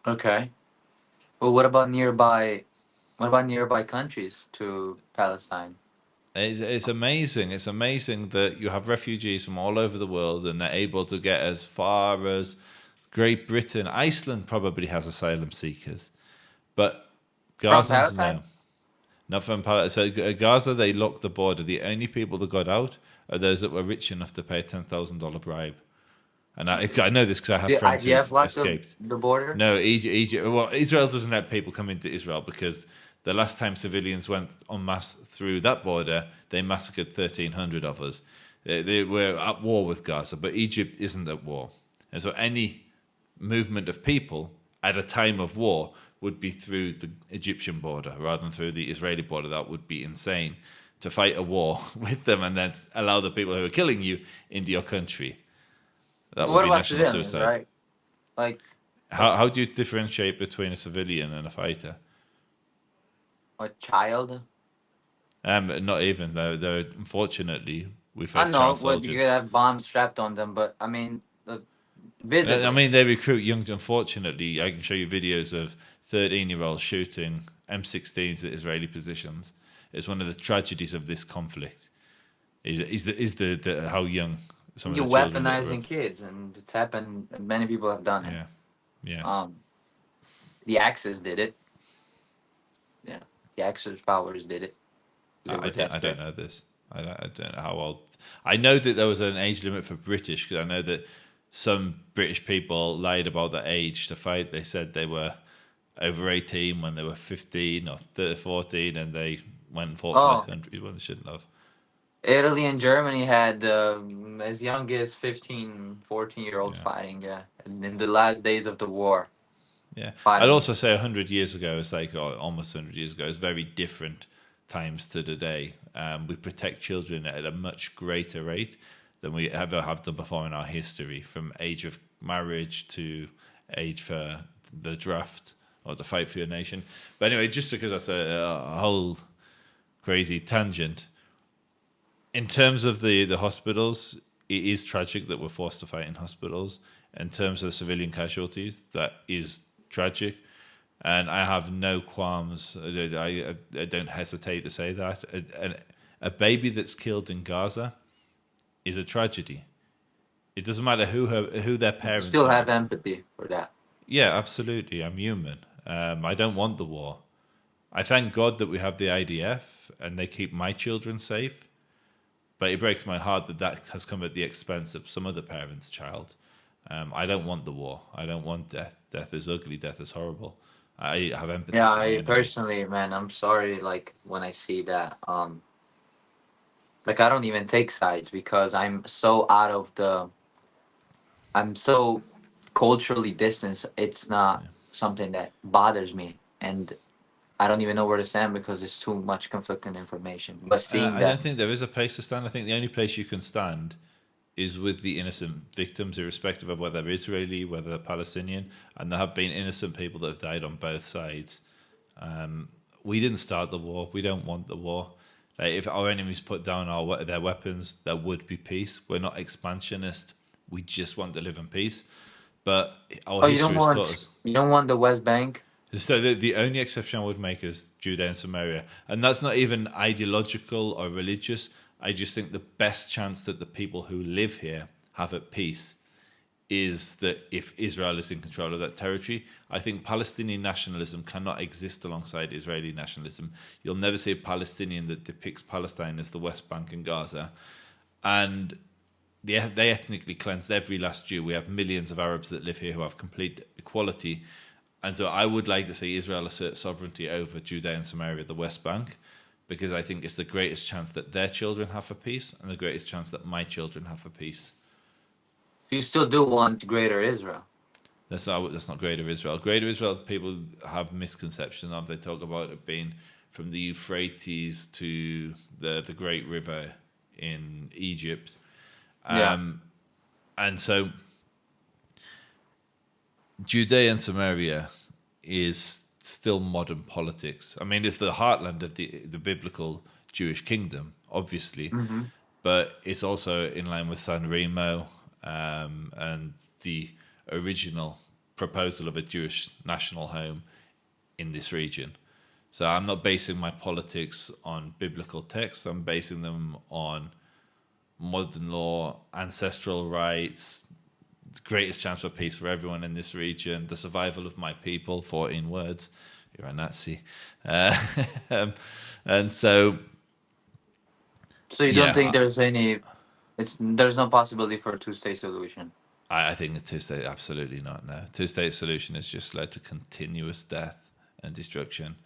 Okay. Well, what about nearby? What about nearby countries to Palestine? It's amazing. It's amazing that you have refugees from all over the world, and they're able to get as far as Great Britain. Iceland probably has asylum seekers, but Gazans Palestine? no. Not from Palestine. So Gaza, they locked the border. The only people that got out are those that were rich enough to pay a $10,000 bribe. And I know this because I have friends IDF who've locked escaped. the border? No, Egypt. Well, Israel doesn't let people come into Israel because the last time civilians went en masse through that border, they massacred 1,300 of us. They were at war with Gaza, but Egypt isn't at war. And so any movement of people at a time of war would be through the Egyptian border rather than through the Israeli border. That would be insane to fight a war with them and then allow the people who are killing you into your country. That would What be about national civilians, suicide. right? Like How do you differentiate between a civilian and a fighter? a child? Not even though. Unfortunately, we I face know, child but you could soldiers. have bombs strapped on them, but I mean, visibly. I mean, they recruit young. Unfortunately, I can show you videos of 13-year-olds shooting M16s at Israeli positions. It's one of the tragedies of this conflict. Is the how young some of You're the children that weaponizing kids, and it's happened. And many people have done it. Yeah. The Axis did it. Yeah, the Axis powers did it. They were I desperate. don't know this. I don't know how old. I know that there was an age limit for British because I know that some British people lied about the age to fight. They said they were over 18 when they were 15 or 14, and they went and fought for their countries when they shouldn't have. Italy and Germany had as young as 15, 14-year-olds fighting, in the last days of the war. Yeah. Fighting. I'd also say 100 years ago, it's like almost 100 years ago, it's very different times to today. We protect children at a much greater rate than we ever have done before in our history, from age of marriage to age for the draft or to fight for your nation. But anyway, just because that's a whole crazy tangent, in terms of the hospitals, it is tragic that we're forced to fight in hospitals. In terms of the civilian casualties, that is tragic. And I have no qualms. I don't hesitate to say that. A baby that's killed in Gaza is a tragedy. It doesn't matter who their parents Still are. have empathy for that. Yeah, absolutely. I'm human. I don't want the war. I thank God that we have the IDF and they keep my children safe. But it breaks my heart that that has come at the expense of some other parent's child. I don't want the war. I don't want death. Death is ugly. Death is horrible. I have empathy Yeah, for the I enemy. personally, man, I'm sorry. Like when I see that, like I don't even take sides because I'm so culturally distanced. It's not something that bothers me, and I don't even know where to stand because it's too much conflicting information. But seeing I that, don't think there is a place to stand. I think the only place you can stand is with the innocent victims, irrespective of whether they're Israeli, whether they're Palestinian, and there have been innocent people that have died on both sides. We didn't start the war. We don't want the war. Like, if our enemies put down their weapons, there would be peace. We're not expansionist. We just want to live in peace. But our oh, history has taught us. you don't want the West Bank. So the only exception I would make is Judea and Samaria, and that's not even ideological or religious. I just think the best chance that the people who live here have at peace is that if Israel is in control of that territory. I think Palestinian nationalism cannot exist alongside Israeli nationalism. You'll never see a Palestinian that depicts Palestine as the West Bank and Gaza, and they ethnically cleansed every last Jew. We have millions of Arabs that live here who have complete equality. And so I would like to see Israel assert sovereignty over Judea and Samaria, the West Bank, because I think it's the greatest chance that their children have for peace and the greatest chance that my children have for peace. You still do want Greater Israel. That's not Greater Israel. Greater Israel, people have misconceptions of. They talk about it being from the Euphrates to the Great River in Egypt. Yeah. And so Judea and Samaria is still modern politics. I mean, it's the heartland of the biblical Jewish kingdom, obviously, Mm-hmm. but it's also in line with San Remo and the original proposal of a Jewish national home in this region. So I'm not basing my politics on biblical texts. I'm basing them on modern law, ancestral rights, the greatest chance for peace for everyone in this region, the survival of my people, 14 words. You're a Nazi. Um, and so, So you don't think yeah, there's no possibility for a two-state solution? I think a two-state, absolutely not. No, two-state solution has just led to continuous death and destruction.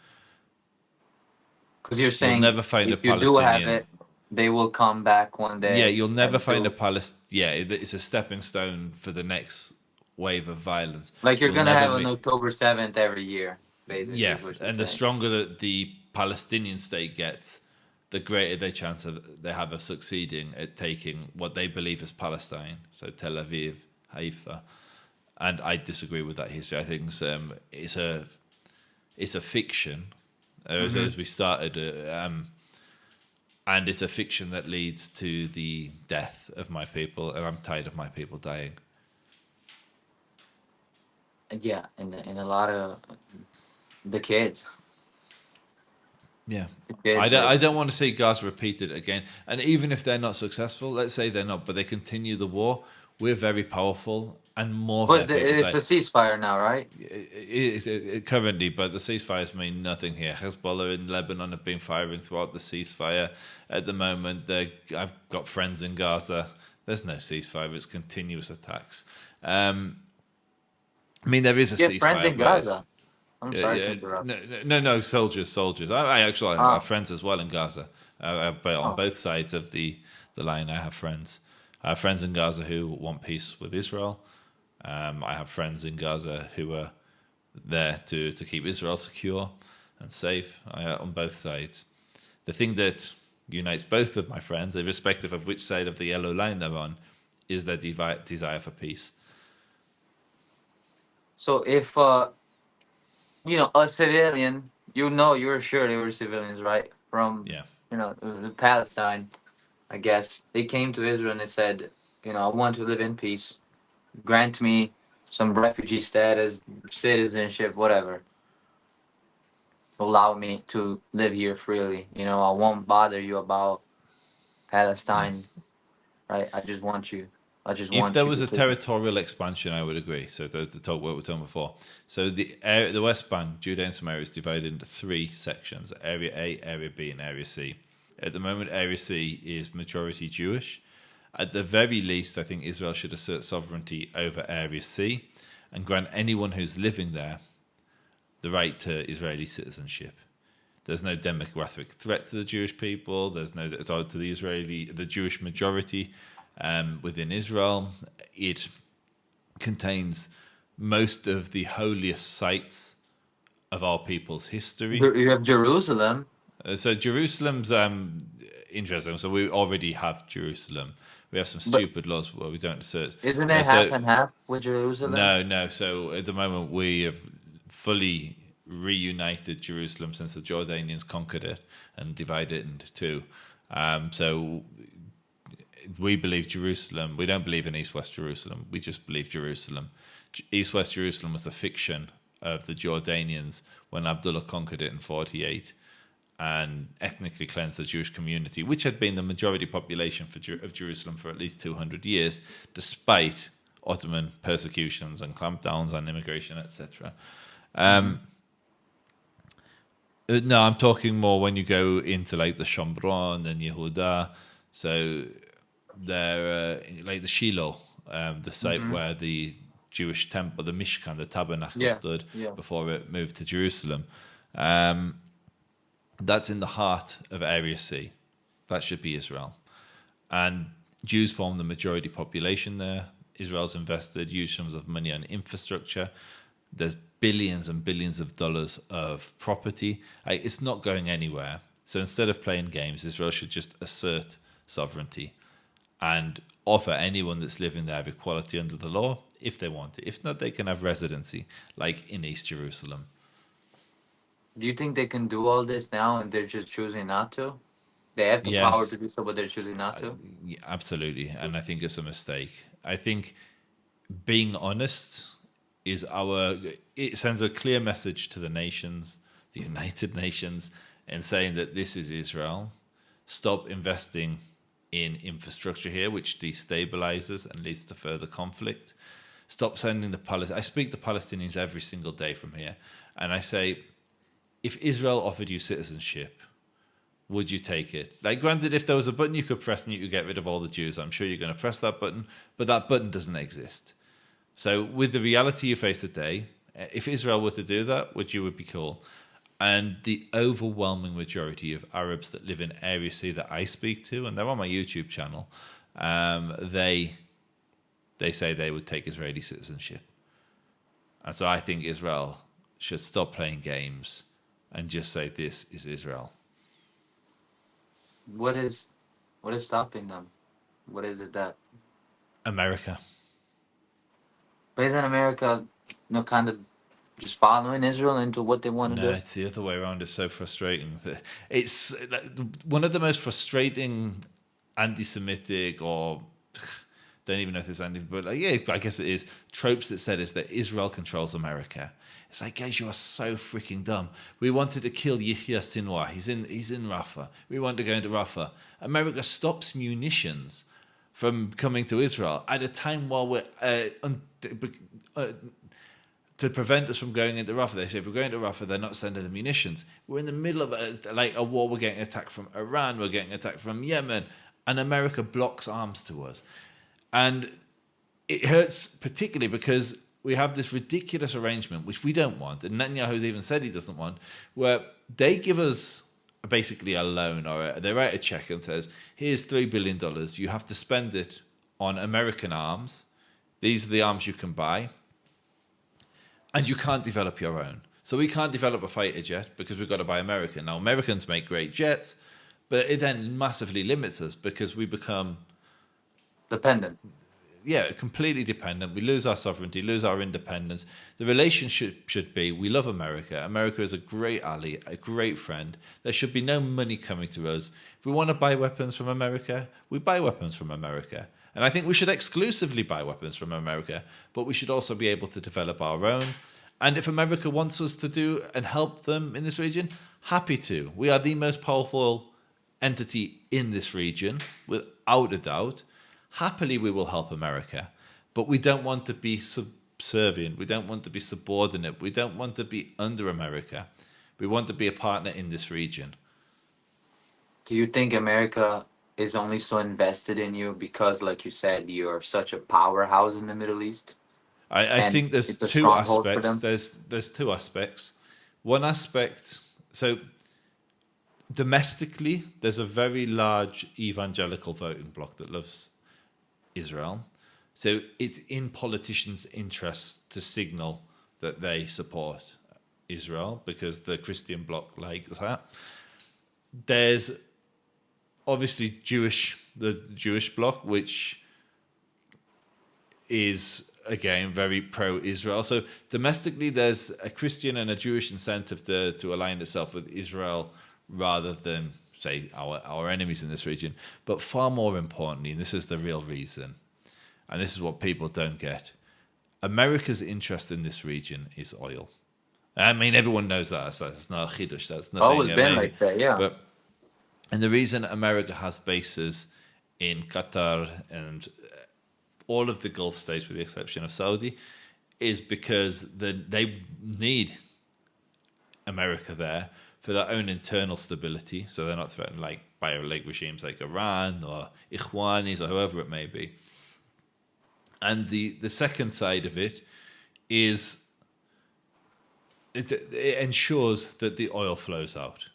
Because you're You'll saying never find a if you do have Palestinian. it, they will come back one Yeah, day you'll never and find a do Palestinian. Yeah, it's a stepping stone for the next wave of violence. like you're You'll gonna never have an meet. October 7th every year, basically, Yeah, is what you're and the saying. stronger that the Palestinian state gets, the greater the chance they have of succeeding at taking what they believe is Palestine, so Tel Aviv, Haifa. And I disagree with that history. I think it's a fiction, Mm-hmm. as we started, and it's a fiction that leads to the death of my people, and I'm tired of my people dying. Yeah, and a lot of the kids, Yeah. the I kids don't, like I don't want to see Gaza repeated again. And even if they're not successful, let's say they're not, but they continue the war, we're very powerful and more of their but people it's die. a ceasefire now, right? Currently, but the ceasefires mean nothing here. Hezbollah in Lebanon have been firing throughout the ceasefire. At the moment, I've got friends in Gaza. There's no ceasefire, it's continuous attacks. I mean, there is a You have friends ceasefire, in but it's. Gaza. I'm Yeah, sorry to yeah, interrupt. no, soldiers. I actually have Ah, friends as well in Gaza. On oh, both sides of the line, I have friends. I have friends in Gaza who want peace with Israel. I have friends in Gaza who are there to keep Israel secure and safe on both sides. The thing that unites both of my friends, irrespective of which side of the yellow line they're on, is their desire for peace. so if a civilian, you're sure they were civilians, right? From Yeah. Palestine, I guess they came to Israel and they said, I want to live in peace. Grant me some refugee status, citizenship, whatever. allow me to live here freely. You know, I won't bother you about Yeah. Palestine, right? I just want you. I just If want there you was a to. territorial expansion, I would agree. So the talk what we were talking before. So the West Bank, Judea and Samaria, is divided into three sections: Area A, Area B, and Area C. At the moment, Area C is majority Jewish. At the very least, I think Israel should assert sovereignty over Area C and grant anyone who's living there the right to Israeli citizenship. There's no demographic threat to the Jewish people. There's no to the Jewish majority within Israel. It contains most of the holiest sites of our people's history. You have Jerusalem. So Jerusalem's interesting. So we already have Jerusalem. We have some But stupid laws where we don't assert. isn't it half So and half with Jerusalem? no. So at the moment, we have fully reunited Jerusalem since the Jordanians conquered it and divided it into two. So we believe Jerusalem. We don't believe in East-West Jerusalem. We just believe Jerusalem. East-West Jerusalem was a fiction of the Jordanians when Abdullah conquered it in 48 and ethnically cleansed the Jewish community, which had been the majority population of Jerusalem for at least 200 years, despite Ottoman persecutions and clampdowns on immigration, etc. No, I'm talking more when you go into like the Shomron and Yehuda. So they're like the Shiloh, the site where the Jewish temple, the Mishkan, the tabernacle Yeah, stood yeah. before it moved to Jerusalem. That's in the heart of Area C. That should be Israel. And Jews form the majority population there. Israel's invested huge sums of money on infrastructure. There's billions and billions of dollars of property. It's not going anywhere. So instead of playing games, Israel should just assert sovereignty and offer anyone that's living there equality under the law if they want it. If not, they can have residency, like in East Jerusalem. Do you think they can do all this now and they're just choosing not to? They have the power to Yes, do so, but they're choosing not to? yeah, absolutely. And I think it's a mistake. I think being honest it sends a clear message to the nations, the United Nations, and saying that this is Israel. Stop investing in infrastructure here, which destabilizes and leads to further conflict. Stop sending I speak to Palestinians every single day from here, and I say, if Israel offered you citizenship, would you take it? Like, granted, if there was a button you could press and you could get rid of all the Jews, I'm sure you're going to press that button, but that button doesn't exist. So with the reality you face today, if Israel were to do that, which you would be cool, and the overwhelming majority of Arabs that live in Area C that I speak to, and they're on my YouTube channel, they say they would take Israeli citizenship. And so I think Israel should stop playing games and just say this is Israel. What is stopping them? What is it that? America. But isn't America, kind of just following Israel into what they want to No, do? it's the other way around. It's so frustrating. It's one of the most frustrating anti-Semitic or don't even know if it's anti, but yeah, I guess it is. Tropes that said is that Israel controls America. It's like, guys, you are so freaking dumb. We wanted to kill Yahya Sinwar. He's in Rafah. We want to go into Rafah. America stops munitions from coming to Israel at a time while we're to prevent us from going into Rafah. They say if we're going to Rafah, they're not sending the munitions. We're in the middle of a war. We're getting attacked from Iran. We're getting attacked from Yemen, and America blocks arms to us. And it hurts particularly because we have this ridiculous arrangement, which we don't want, and Netanyahu's even said he doesn't want, where they give us basically a loan or they write a check and says, here's $3 billion. You have to spend it on American arms. These are the arms you can buy. And you can't develop your own. So we can't develop a fighter jet because we've got to buy American. Now, Americans make great jets, but it then massively limits us because we become Dependent. completely dependent. We lose our sovereignty, lose our independence. The relationship should be, we love America. America is a great ally, a great friend. There should be no money coming to us. If we want to buy weapons from America, we buy weapons from America. And I think we should exclusively buy weapons from America, but we should also be able to develop our own. And if America wants us to do and help them in this region, happy to. We are the most powerful entity in this region, without a doubt. Happily, we will help America. But we don't want to be subservient. We don't want to be subordinate. We don't want to be under America. We want to be a partner in this region. Do you think America is only so invested in you because, like you said, you're such a powerhouse in the Middle East? I And think there's it's a two stronghold for aspects. them? There's two aspects. One aspect, so domestically, there's a very large evangelical voting bloc that loves Israel. So it's in politicians' interest to signal that they support Israel because the Christian bloc likes that. There's obviously the Jewish bloc, which is again very pro-Israel. So domestically, there's a Christian and a Jewish incentive to align itself with Israel rather than, say, our enemies in this region. But far more importantly, and this is the real reason, and this is what people don't get, America's interest in this region is oil. I mean, everyone knows that. So it's not a chiddush. That's nothing Always been amazing. like that, yeah. And the reason America has bases in Qatar and all of the Gulf states, with the exception of Saudi, is because they need America there for their own internal stability. So they're not threatened by regimes like Iran or Ikhwanis or whoever it may be. And the second side of it is it ensures that the oil flows out.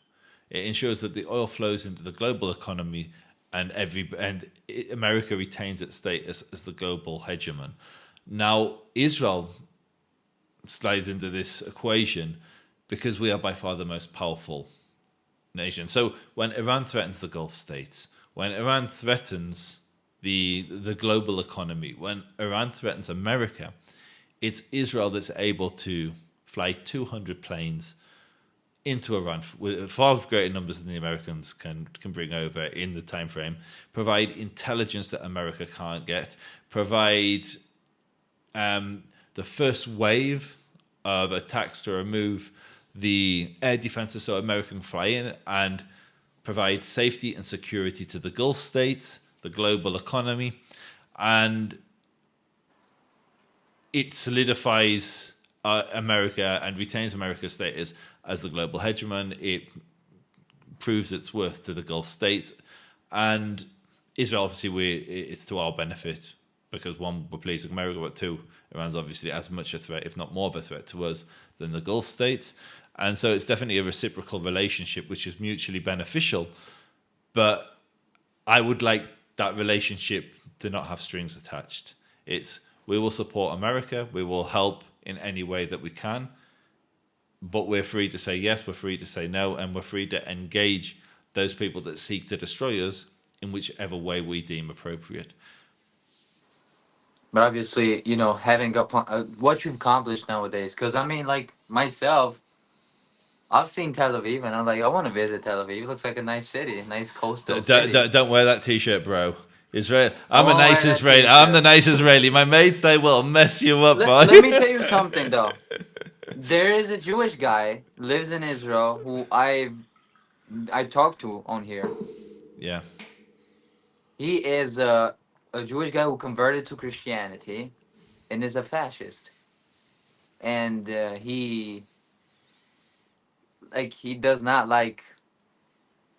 It ensures that the oil flows into the global economy, and America retains its status as the global hegemon. Now, Israel slides into this equation because we are by far the most powerful nation. So when Iran threatens the Gulf states, when Iran threatens the global economy, when Iran threatens America, it's Israel that's able to fly 200 planes into Iran with far greater numbers than the Americans can bring over in the time frame, provide intelligence that America can't get, provide the first wave of attacks to remove the air defenses so America can fly in, and provide safety and security to the Gulf states, the global economy, and it solidifies America and retains America's status as the global hegemon. It proves its worth to the Gulf states, and Israel, obviously, it's to our benefit because one, we're pleased with America, but two, Iran's obviously as much a threat, if not more of a threat to us than the Gulf states. And so it's definitely a reciprocal relationship which is mutually beneficial. But I would like that relationship to not have strings attached. It's, we will support America, we will help in any way that we can, but we're free to say yes, we're free to say no, and we're free to engage those people that seek to destroy us in whichever way we deem appropriate. But obviously, having what you've accomplished nowadays, because I mean, like myself, I've seen Tel Aviv, and I'm like, I want to visit Tel Aviv. It looks like a nice city, a nice coastal city. Don't wear that T-shirt, bro. Israel. I'm a won't nice wear that Israeli. t-shirt. I'm the nice Israeli. My mates, they will mess you up, boy. Let me tell you something, though. There is a Jewish guy lives in Israel who I talked to on here. Yeah. He is a Jewish guy who converted to Christianity and is a fascist. And he does not like,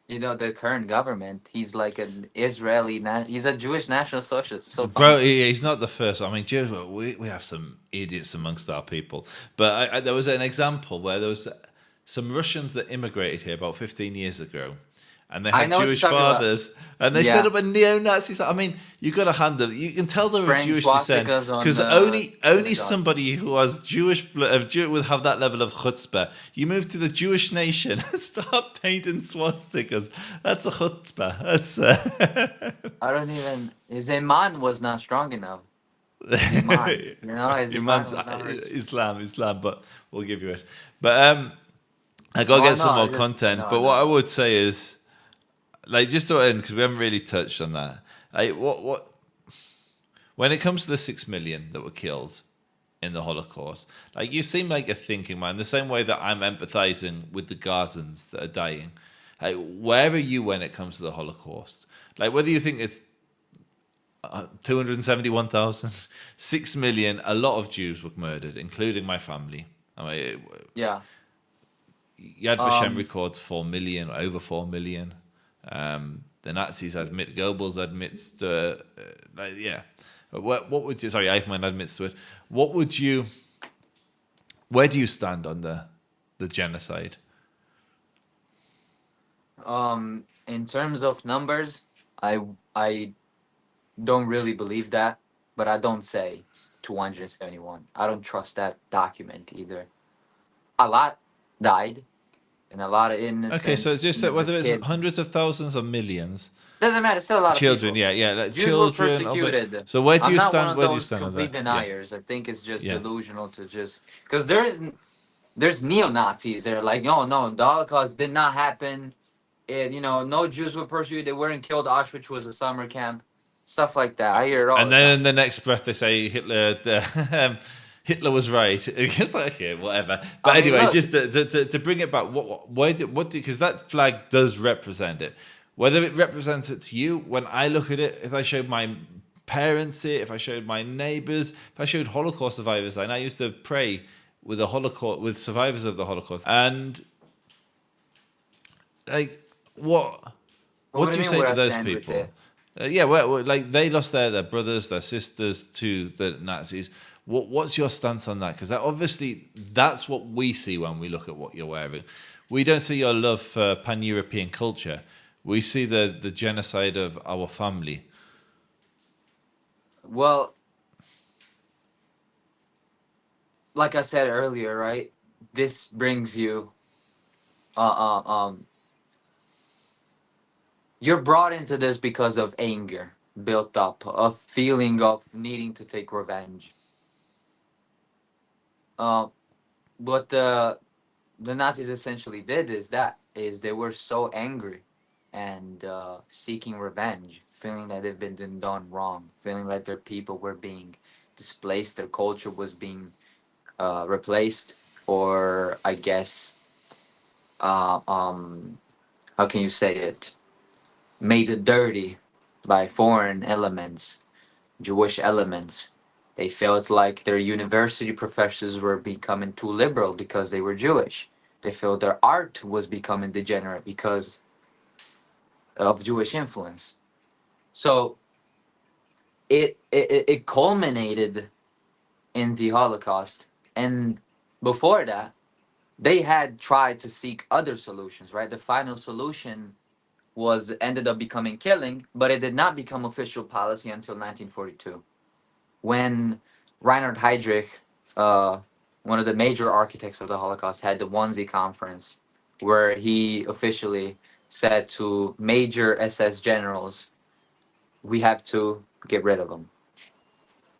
the current government. He's like an Israeli, he's a Jewish National Socialist. So Bro, he's not the first. I mean, Jews, we have some idiots amongst our people. But there was an example where there was some Russians that immigrated here about 15 years ago. And they I had know what Jewish you're talking fathers, and they Yeah. set up a neo-Nazi. I mean, you got to hand them. You can tell they're of French Jewish descent swastikas on because the only synagogues. somebody who has would have that level of chutzpah. You move to the Jewish nation and start painting swastikas. That's a chutzpah. That's. I don't even. His iman was not strong enough. His his iman Iman's was not rich. Islam, but we'll give you it. But I gotta get some more content. But what I would say is, like, just to end, because we haven't really touched on that. Like, what when it comes to the 6 million that were killed, in the Holocaust. Like, you seem like a thinking man, the same way that I'm empathizing with the Gazans that are dying. Like, where are you when it comes to the Holocaust? Like, whether you think it's 271,000, 6 million, a lot of Jews were murdered, including my family. I mean, Yeah. Yad Vashem Um. records 4 million, or over 4 million. The Nazis admit, Goebbels admits to, yeah. What would you, sorry, Eichmann admits to it. What would you, where do you stand on the genocide? In terms of numbers, I don't really believe that, but I don't say 271. I don't trust that document either. A lot died, and a lot of Okay, so innocent, it's just that whether it's kids. hundreds of thousands or millions, Doesn't matter. Still a lot of children, people. yeah, like Jews were children of it. persecuted. So where do I'm you not one stand? of Where do you those stand on complete that? Yeah, deniers. I think it's just yeah. delusional to just because there's neo Nazis. They're like, no, no, the Holocaust did not happen. No Jews were persecuted. They weren't killed. Auschwitz was a summer camp. Stuff like that. I hear it all And the then time. in the next breath they say Hitler was right. It's like, okay, whatever. But I mean, anyway, look, just to bring it back, because that flag does represent it. Whether it represents it to you, when I look at it, if I showed my parents it, if I showed my neighbors, if I showed Holocaust survivors, and I used to pray with the Holocaust, with survivors of the Holocaust, and like what do do you you mean say where to I those stand with people? it? Yeah, like they lost their brothers, their sisters to the Nazis. What's your stance on that? Because obviously that's what we see when we look at what you're wearing. We don't see your love for pan-European culture. We see the genocide of our family. Well, like I said earlier, right? This brings you, uh, you're brought into this because of anger built up, a feeling of needing to take revenge. Uh, what the Nazis essentially did is they were so angry and seeking revenge, feeling that they've been done wrong, feeling like their people were being displaced, their culture was being replaced, or I guess, uh, um, how can you say it, made dirty by foreign elements, Jewish elements. They felt like their university professors were becoming too liberal because they were Jewish. They felt their art was becoming degenerate because of Jewish influence. So it culminated in the Holocaust. And before that, they had tried to seek other solutions, right? The final solution was ended up becoming killing, but it did not become official policy until 1942, when Reinhard Heydrich, uh, one of the major architects of the Holocaust, had the Wannsee Conference, where he officially said to major SS generals, "We have to get rid of them."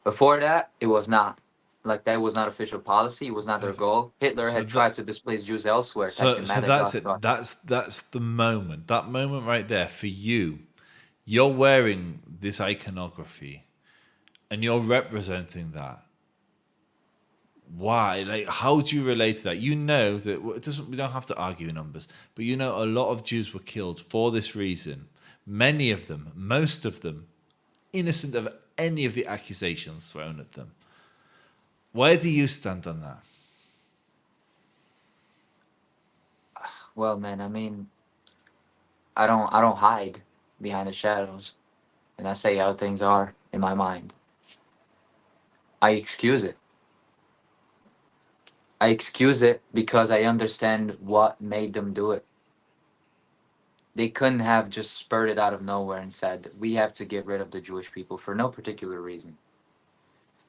Before that, it was not. Like, that was not official policy. It was not their Okay. goal. Hitler So had tried to displace Jews elsewhere, attacked in so that's Madagascar. it. That's the moment. That moment right there for you. You're wearing this iconography, and you're representing that. Why? Like, how do you relate to that? You know that it doesn't. We don't have to argue numbers, but you know a lot of Jews were killed for this reason. Many of them, most of them, innocent of any of the accusations thrown at them. Where do you stand on that? Well, man, I mean, I don't hide behind the shadows, and I say how things are in my mind. I excuse it. I excuse it because I understand what made them do it. They couldn't have just spurted out of nowhere and said, "We have to get rid of the Jewish people," for no particular reason.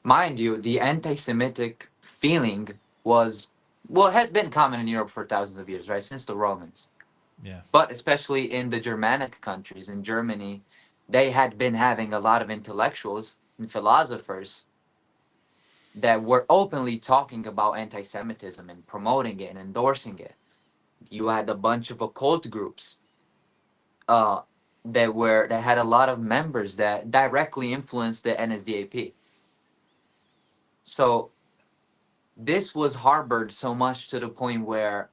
Mind you, the anti Semitic feeling was, well, it has been common in Europe for thousands of years, right? Since the Romans. Yeah. But especially in the Germanic countries, in Germany, they had been having a lot of intellectuals and philosophers that were openly talking about anti Semitism and promoting it and endorsing it. You had a bunch of occult groups uh, that had a lot of members that directly influenced the NSDAP. So this was harbored so much to the point where,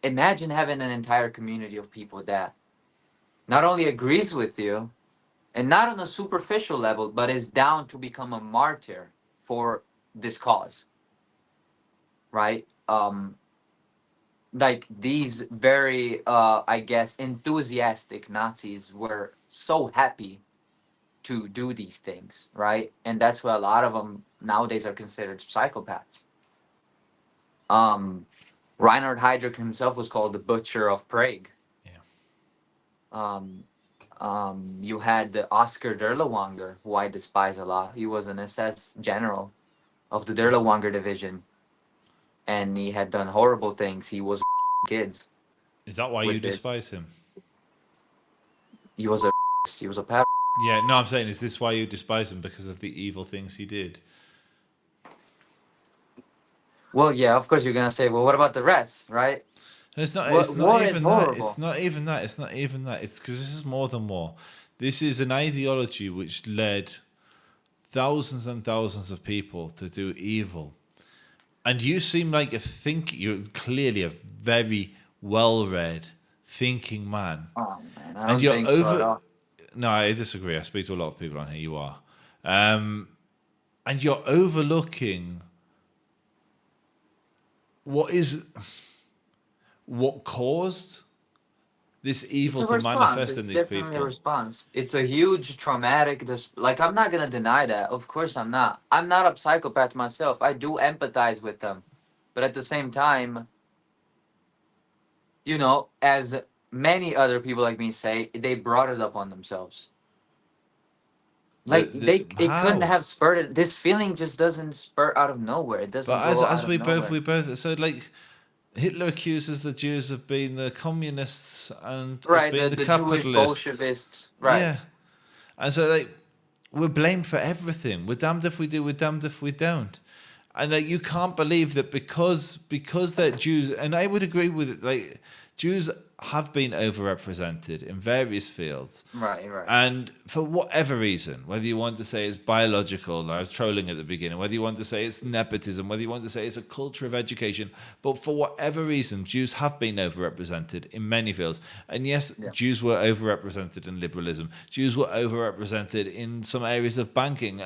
imagine having an entire community of people that not only agrees with you, and not on a superficial level, but is down to become a martyr for this cause, right? Like these very, I guess, enthusiastic Nazis were so happy to do these things, right? And that's why a lot of them nowadays are considered psychopaths. Um, Reinhard Heydrich himself was called the Butcher of Prague. Yeah. Um, you had the Oscar Derlewanger, who I despise a lot. He was an SS general of the Derlewanger division, and he had done horrible things. He was kids Is that why you with his. despise him? He was a he was a pet. Yeah, no, I'm saying, is this why you despise him? Because of the evil things he did? Well, yeah, of course you're gonna say, well, what about the rest, right? And it's not. It's What not war is even that. horrible. It's not even that. It's not even that. It's because this is more than war. This is an ideology which led thousands and thousands of people to do evil. And you seem like you're clearly a very well-read, thinking man. Oh man, I And don't you're think so at all. No, I disagree. I speak to a lot of people on here. You are. And you're overlooking what caused this evil It's a to response. manifest in It's these definitely a people. response. It's a huge traumatic. Like I'm not gonna deny that. Of course I'm not. I'm not a psychopath myself. I do empathize with them, but at the same time, as many other people like me say, they brought it up on themselves. Like it couldn't How? have spurred. This feeling just doesn't spur out of nowhere. It doesn't But as grow as out of nowhere. we both so like Hitler accuses the Jews of being the communists and of Right, being the the Jewish capitalists. Bolshevists. Right. Yeah. And so like we're blamed for everything. We're damned if we do, we're damned if we don't. And like you can't believe that because they're Jews, and I would agree with it, like Jews have been overrepresented in various fields. Right. And for whatever reason, whether you want to say it's biological, I was trolling at the beginning, whether you want to say it's nepotism, whether you want to say it's a culture of education, but for whatever reason, Jews have been overrepresented in many fields. And yes, Yeah. Jews were overrepresented in liberalism. Jews were overrepresented in some areas of banking,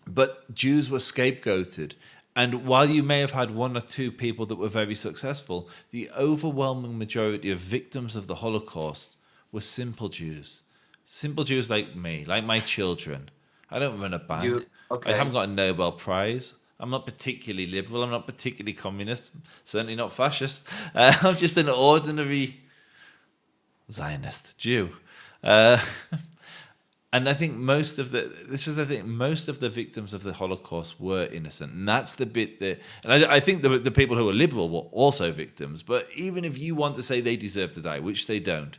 but Jews were scapegoated. And while you may have had one or two people that were very successful, the overwhelming majority of victims of the Holocaust were simple Jews. Simple Jews like me, like my children. I don't run a bank. I haven't got a Nobel Prize. I'm not particularly liberal. I'm not particularly communist. Certainly not fascist. I'm just an ordinary Zionist Jew. And I think most of the victims of the Holocaust were innocent, and that's the bit that. And I think the people who were liberal were also victims. But even if you want to say they deserve to die, which they don't,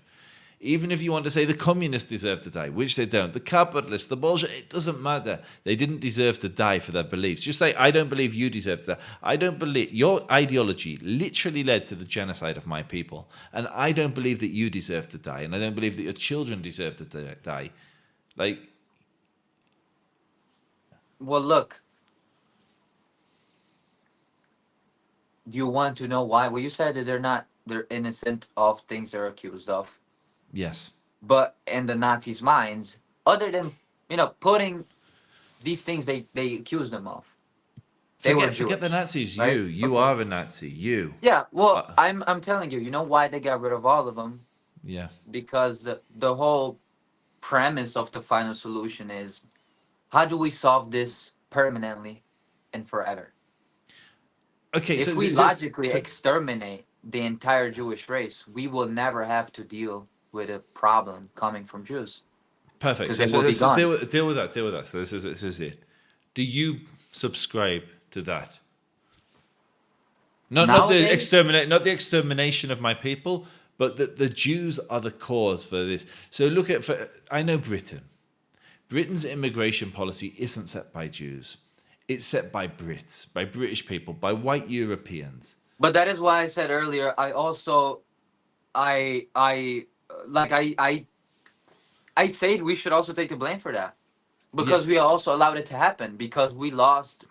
even if you want to say the communists deserve to die, which they don't, the capitalists, the bullshit, it doesn't matter. They didn't deserve to die for their beliefs. Just like I don't believe you deserve to die. I don't believe your ideology literally led to the genocide of my people, and I don't believe that you deserve to die, and I don't believe that your children deserve to die. Like, Well, look. Do you want to know why? Well, you said that they're innocent of things they're accused of. yes. But in the Nazis' minds, other than putting these things they accuse them of, they were Forget the Jewish, Nazis. right? You are a Nazi. You. Yeah. Well, Uh, I'm telling you. You know why they got rid of all of them? yeah. Because the whole premise of the final solution is, how do we solve this permanently and forever? Okay. If So we just logically exterminate the entire Jewish race, we will never have to deal with a problem coming from Jews perfect. because So, they will be gone. deal with that. Deal with that. So this is it. Do you subscribe to that? Not Nowadays, not the extermination of my people, but that the Jews are the cause for this. So look at I know Britain. Britain's immigration policy isn't set by Jews. It's set by Brits, by British people, by white Europeans. but that is why I said earlier. I also, I like I say we should also take the blame for that. because we also allowed it to happen because we lost.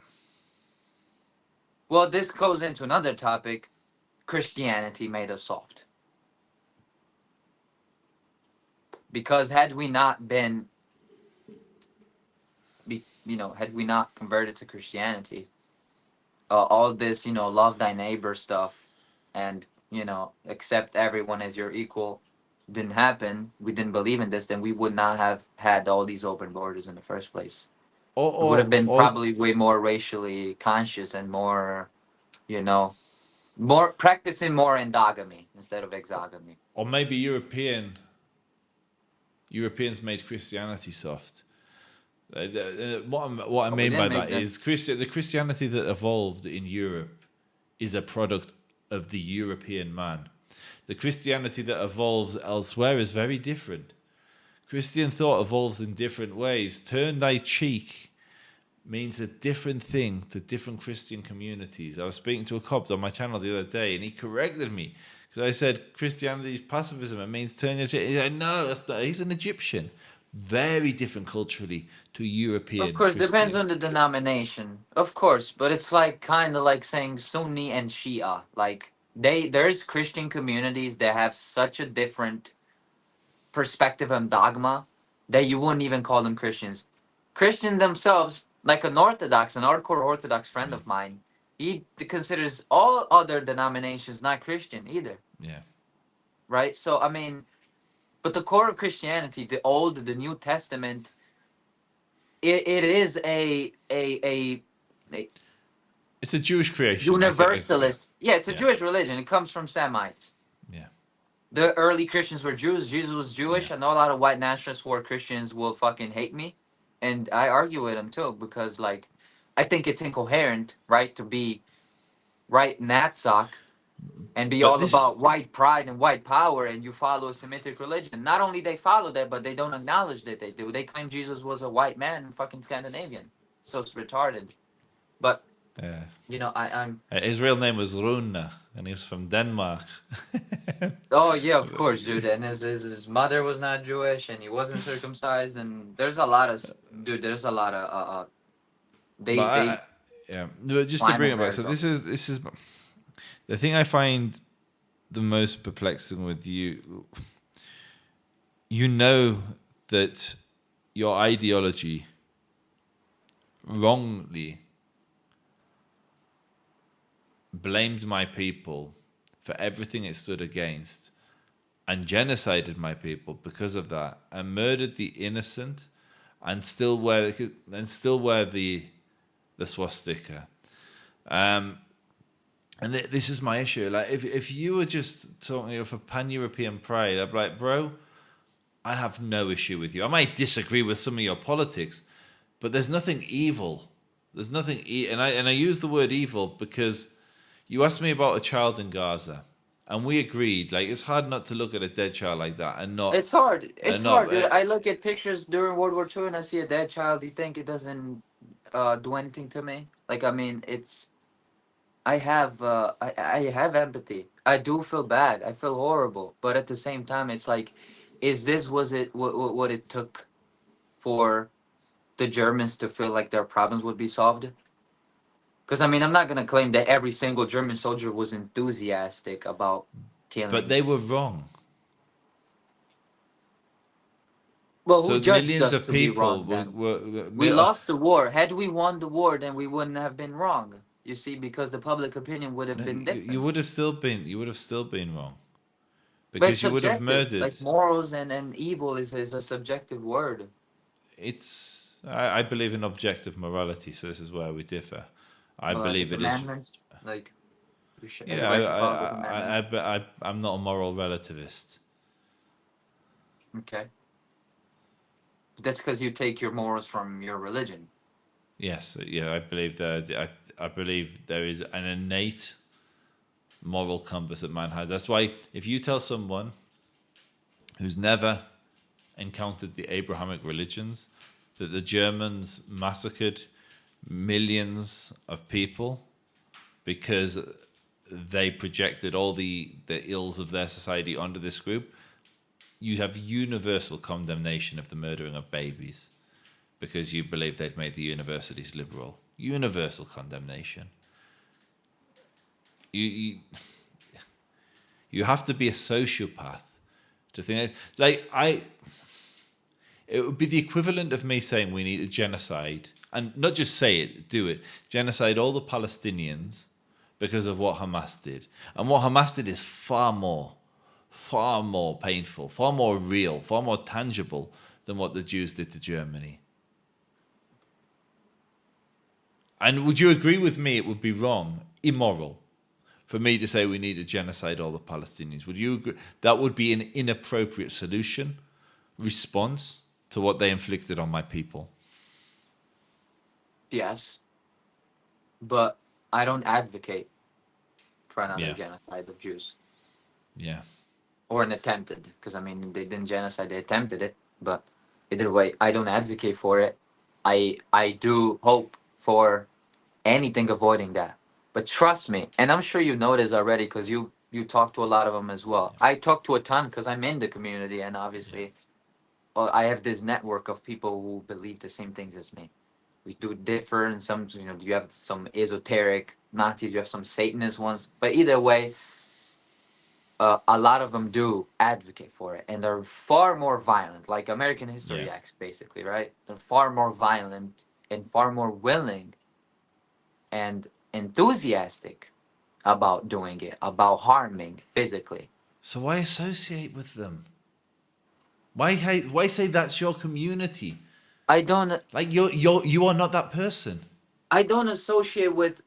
Well, this goes into another topic. Christianity made us soft because had we not been, had we not converted to Christianity, all this, love thy neighbor stuff, and accept everyone as your equal, didn't happen. We didn't believe in this, then we would not have had all these open borders in the first place. or We would have been or probably way more racially conscious and more, you know, more practicing more endogamy instead of exogamy. or maybe Europeans made Christianity soft. What I But we mean by didn't make that them. is the Christianity that evolved in Europe is a product of the European man. The Christianity that evolves elsewhere is very different. Christian thought evolves in different ways. Turn thy cheek means a different thing to different Christian communities. I was speaking to a Copt on my channel the other day, and he corrected me because I said Christianity is pacifism. It means turn your cheek. He's like, no, that's not. He's an Egyptian. Very different culturally to European. Of course, Christian. depends on the denomination. Of course, but it's like kind of like saying Sunni and Shia. Like there's Christian communities that have such a different perspective on dogma that you wouldn't even call them Christians. Christian themselves, like an hardcore Orthodox friend of mine, he considers all other denominations not Christian either, Yeah. right? So I mean, but the core of Christianity, the Old, the New Testament, it is a It's a Jewish creation. universalist. Yeah, it's a Yeah. Jewish religion. It comes from Semites. Yeah. The early Christians were Jews. Jesus was Jewish. Yeah. I know a lot of white nationalists who are Christians will fucking hate me, and I argue with them too because like, I think it's incoherent, right, to be right Natsock and be But all this- about white pride and white power, and you follow a Semitic religion. Not only they follow that, but they don't acknowledge that they do. They claim Jesus was a white man, fucking Scandinavian. So it's retarded. But Yeah. I'm. His real name was Rune, and he was from Denmark. Oh yeah, of course, dude. And his mother was not Jewish, and he wasn't circumcised. And there's a lot of There's a lot of They But they yeah. But just to climate bring it back, there so as well. this is the thing I find the most perplexing with you. You know that your ideology wrongly blamed my people for everything it stood against and genocided my people because of that and murdered the innocent and still wear the swastika. And this is my issue. Like if you were just talking of a pan-European pride, I'd be like, bro, I have no issue with you. I might disagree with some of your politics, but there's nothing evil. There's nothing, and I use the word evil because you asked me about a child in Gaza, and we agreed. Like, it's hard not to look at a dead child like that and not. It's hard. It's no, hard, dude. I look at pictures during World War II and I see a dead child. You think it doesn't do anything to me? Like, I mean, it's. I have I have empathy. I do feel bad. I feel horrible. But at the same time, it's like, was it what it took for the Germans to feel like their problems would be solved? Because I mean, I'm not gonna claim that every single German soldier was enthusiastic about killing. But they were wrong. Well, So who judged millions us of to be people wrong then? were We lost the war. Had we won the war, then we wouldn't have been wrong. You see, because the public opinion would have been different. You would have still been wrong. But Because it's you would have subjective. murdered. Like morals and evil is a subjective word. I believe in objective morality, so this is where we differ. I believe it is. Commandments, like Yeah, everybody should follow the commandments. I'm not a moral relativist. Okay. That's because you take your morals from your religion. Yes, yeah, I believe I believe there is an innate moral compass that man has. That's why if you tell someone who's never encountered the Abrahamic religions that the Germans massacred millions of people because they projected all the ills of their society onto this group, you have universal condemnation of the murdering of babies. because you believe they'd made the universities liberal. Universal condemnation. You have to be a sociopath to think it would be the equivalent of me saying we need a genocide, and not just say it, do it. Genocide all the Palestinians because of what Hamas did. And what Hamas did is far more painful, far more real, far more tangible than what the Jews did to Germany. And would you agree with me it would be wrong, immoral, for me to say we need to genocide all the Palestinians? Would you agree? That would be an inappropriate solution, response to what they inflicted on my people. Yes, but I don't advocate for another genocide of Jews. Yeah. Or an attempted, because I mean they didn't genocide, they attempted it. But either way, I don't advocate for it. I do hope for anything avoiding that. But trust me, and I'm sure you know this already because you talk to a lot of them as well. I talk to a ton because I'm in the community, and obviously I have this network of people who believe the same things as me. We do differ in some, you have some esoteric Nazis, you have some Satanist ones, but either way, a lot of them do advocate for it, and they're far more violent, like American History X, basically, right? They're far more violent and far more willing and enthusiastic about doing it, about harming physically. So why associate with them? Why say that's your community? I don't like you are not that person. I don't associate with.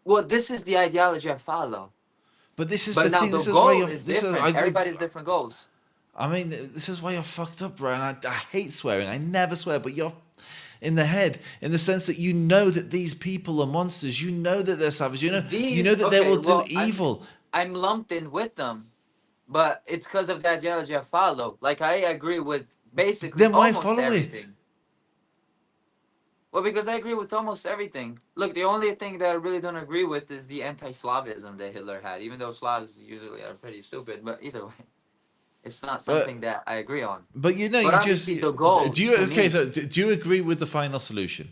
Well, this is the ideology I follow. But this is but the now thing. the This is goal why is different. Everybody's different goals. I mean, this is why you're fucked up, Brian. I hate swearing. I never swear, but you're in the head in the sense that you know that these people are monsters. You know that they're savage. You know that they will do evil. I'm lumped in with them, but it's because of the ideology I follow. Like I agree with basically then why almost follow everything. it? Well, because I agree with almost everything. Look, the only thing that I really don't agree with is the anti-Slavism that Hitler had. Even though Slavs usually are pretty stupid, but either way, it's not something that I agree on. But you know, but you obviously just the goal. Do you So do you agree with the final solution?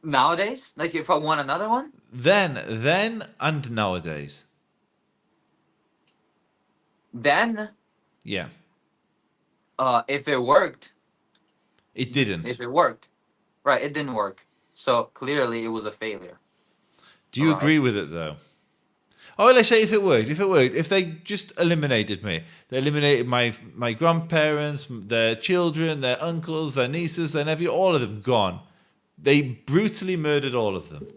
Nowadays, like if I want another one, then and nowadays. Then, yeah. If it worked. It didn't. If it worked. Right, it didn't work. So clearly it was a failure. Do you agree with it though? Oh, let's say if it worked. If they just eliminated me. They eliminated my grandparents, their children, their uncles, their nieces, their nephew, all of them gone. They brutally murdered all of them.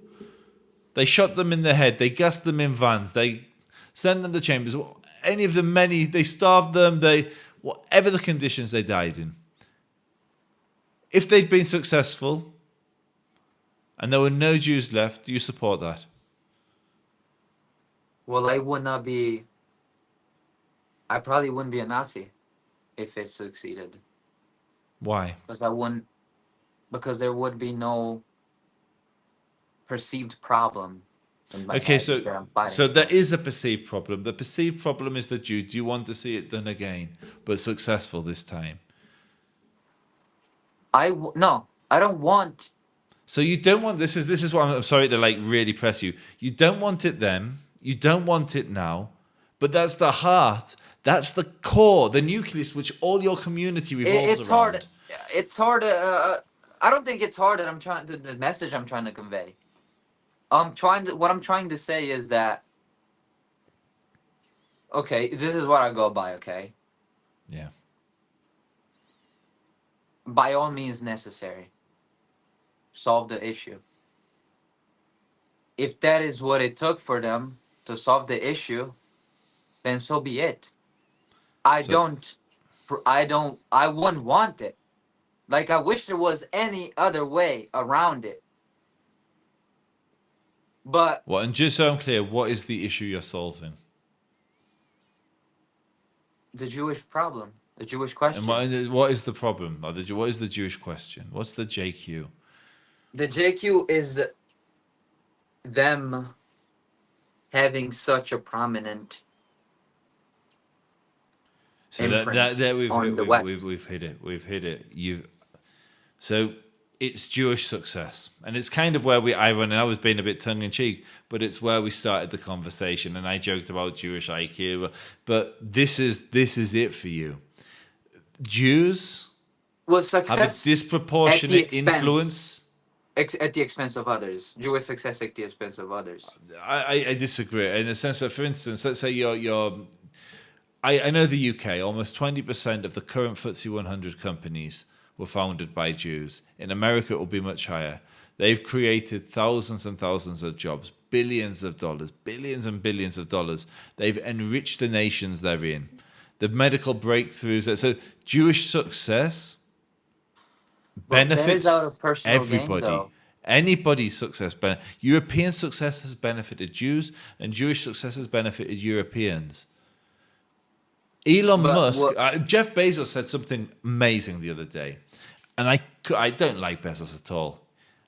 They shot them in the head. They gassed them in vans. They sent them to chambers. Any of them, many, they starved them. Whatever the conditions they died in. If they'd been successful and there were no Jews left, do you support that? Well, I probably wouldn't be a Nazi if it succeeded. Why? Because there would be no perceived problem. Okay, so there is a perceived problem. The perceived problem is the Jew. Do you want to see it done again, but successful this time? No, I don't want. So you don't want this is what I'm sorry to really press you. You don't want it then. You don't want it now. But that's the heart. That's the core, the nucleus, which all your community revolves around. It's hard. I don't think it's hard. The message I'm trying to convey. What I'm trying to say is that. Okay, this is what I go by. Okay. Yeah. By all means necessary. Solve the issue. If that is what it took for them to solve the issue, then so be it. I wouldn't want it. Like I wish there was any other way around it. But and just so I'm clear, what is the issue you're solving? The Jewish problem. The Jewish question. And what is the problem? What is the Jewish question? What's the JQ? The JQ is them having such a prominent So imprint that on the West. we've hit it. We've hit it. So it's Jewish success, and it's kind of where I run. And I was being a bit tongue in cheek, but it's where we started the conversation. And I joked about Jewish IQ, but this is it for you. Jews Well, have a success at the disproportionate expense influence. at the expense of others. Jewish success at the expense of others. I disagree in the sense that, for instance, let's say I know the UK, almost 20% of the current FTSE 100 companies were founded by Jews. In America, it will be much higher. They've created thousands and thousands of jobs, billions of dollars, billions and billions of dollars. They've enriched the nations they're in. The medical breakthroughs. So Jewish success But that is benefits out of personal gain, everybody. though. Anybody's success. European success has benefited Jews, and Jewish success has benefited Europeans. Elon But Musk, what? Jeff Bezos said something amazing the other day, and I don't like Bezos at all.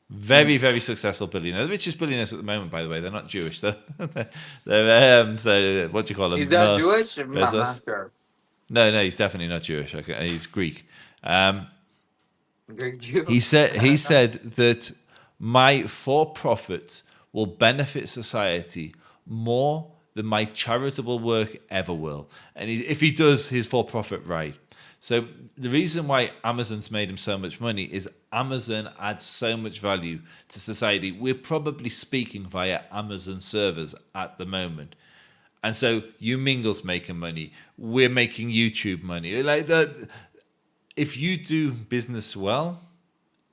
Very, very successful billionaire. The richest billionaires at the moment, by the way, they're not Jewish. They're so what do you call them? Is that Musk, Jewish? I'm Bezos. not sure. No, he's definitely not Jewish. Okay, he's Greek. Greek Jew. He said that my for-profits will benefit society more than my charitable work ever will. And if he does his for-profit right. So the reason why Amazon's made him so much money is Amazon adds so much value to society. We're probably speaking via Amazon servers at the moment. And so Mingle's making money. We're making YouTube money. Like that, if you do business well,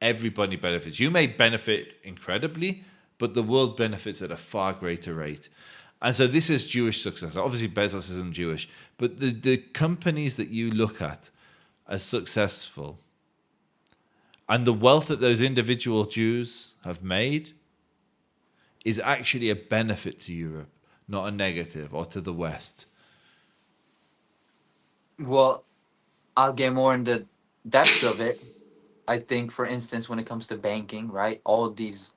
everybody benefits. You may benefit incredibly, but the world benefits at a far greater rate. And so this is Jewish success. Obviously, Bezos isn't Jewish, but the companies that you look at as successful and the wealth that those individual Jews have made is actually a benefit to Europe, not a negative, or to the West. Well, I'll get more in the depth of it. I think, for instance, when it comes to banking, right, all these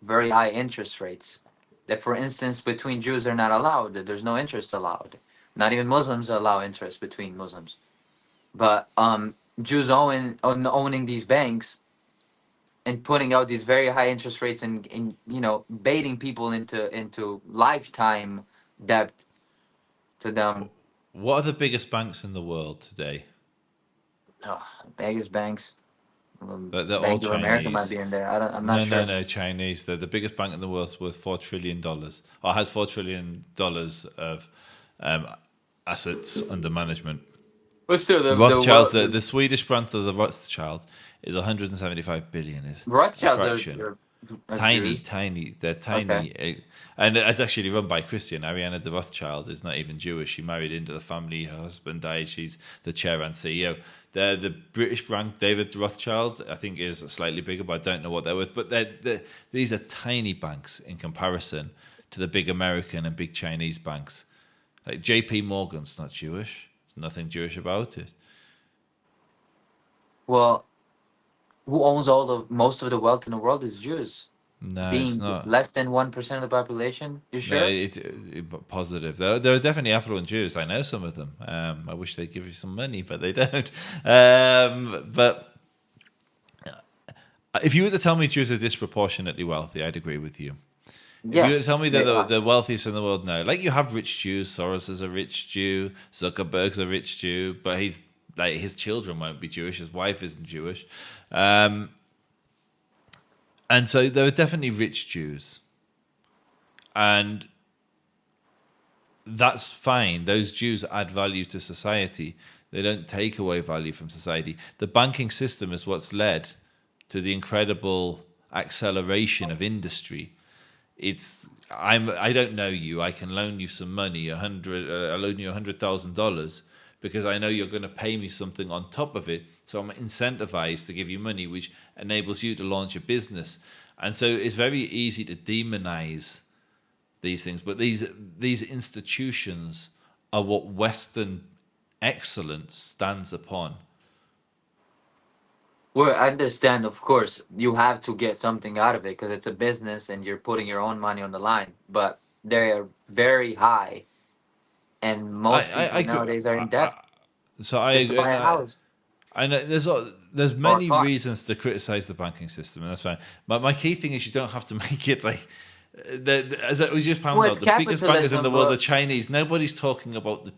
very high interest rates that, for instance, between Jews are not allowed. That there's no interest allowed. Not even Muslims allow interest between Muslims. But Jews owning these banks and putting out these very high interest rates and baiting people into lifetime debt to them. What are the biggest banks in the world today? Oh, biggest banks. They're all Bank of America might Chinese. be in there. I'm not No, no, sure. no, Chinese. The biggest bank in the world's worth $4 trillion, or has $4 trillion of um, assets under management. But still, Rothschilds, the Swedish branch of the Rothschild is 175 billion. Is a Rothschilds fraction. are Tiny, Jews. tiny. They're Okay. tiny. And it's actually run by Christian. Ariana de Rothschild is not even Jewish. She married into the family. Her husband died. She's the chair and CEO. The British branch, David Rothschild, I think is slightly bigger, but I don't know what they're worth. But these are tiny banks in comparison to the big American and big Chinese banks. Like JP Morgan's not Jewish. There's nothing Jewish about it. Well, who owns most of the wealth in the world is Jews, No, it's being not. less than 1% of the population. You No, sure? positive. There are definitely affluent Jews. I know some of them. I wish they'd give you some money, but they don't. But if you were to tell me Jews are disproportionately wealthy, I'd agree with you. If you Yeah, were to tell me they they're are. the wealthiest in the world, no. Like you have rich Jews. Soros is a rich Jew. Zuckerberg's a rich Jew, but he's like his children won't be Jewish. His wife isn't Jewish. And so there are definitely rich Jews. And that's fine. Those Jews add value to society. They don't take away value from society. The banking system is what's led to the incredible acceleration of industry. I don't know you. I can loan you some money, I loan you $100,000 because I know you're going to pay me something on top of it. So I'm incentivized to give you money, which enables you to launch a business. And so it's very easy to demonize these things, but these institutions are what Western excellence stands upon. Well, I understand, of course, you have to get something out of it because it's a business and you're putting your own money on the line. But they're very high, and I most I people I, could, nowadays are in debt. So I just to agree. buy a house. I know there's Or a many car. reasons to criticize the banking system, and that's fine. But my key thing is you don't have to make it like as we just found Well, out, it's the biggest bankers in the capitalism, world are but Chinese. Nobody's talking about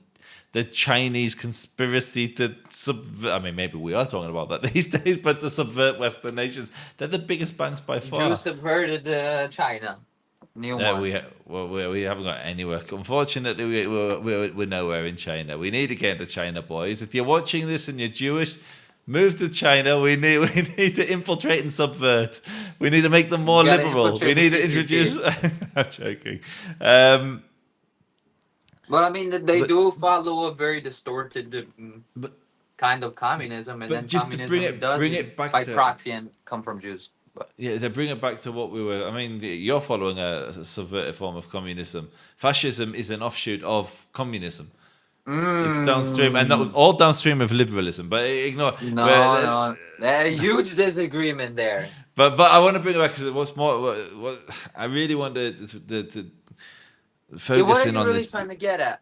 the Chinese conspiracy to subvert. I mean, maybe we are talking about that these days, but to subvert Western nations. They're the biggest banks by Jews far. subverted China. New Yeah, one. we haven't got anywhere. Unfortunately, we're nowhere in China. We need to get to China, boys. If you're watching this and you're Jewish, move to China. We need we need to infiltrate and subvert. We need to make them more You gotta liberal. We infiltrate the need to introduce. CCP. I'm joking. Um, Well, I mean, they but do follow a very distorted but kind of communism, and but then just to bring communism it does bring it back by to proxy and come from Jews. But yeah, to bring it back to what we were. I mean, you're following a subverted form of communism. Fascism is an offshoot of communism. It's downstream, and that was mm, all downstream of liberalism. But ignore. no, no, a huge disagreement there. But I want to bring it back because what's more, what I really want to Yeah, what focus are in you on really this. trying to get at?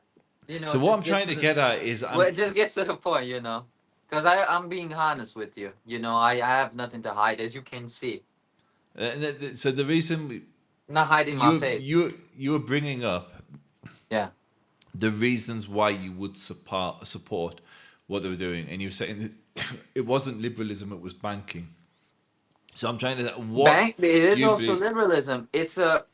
So what I'm trying to get at is Well, just get to the point, because I'm being honest with you. I have nothing to hide, as you can see. so the reason Not hiding my face. you were bringing up Yeah. the reasons why you would support what they were doing, and you were saying that it wasn't liberalism, it was banking. So I'm trying to what Bank. It is do you also believe? liberalism. It's a.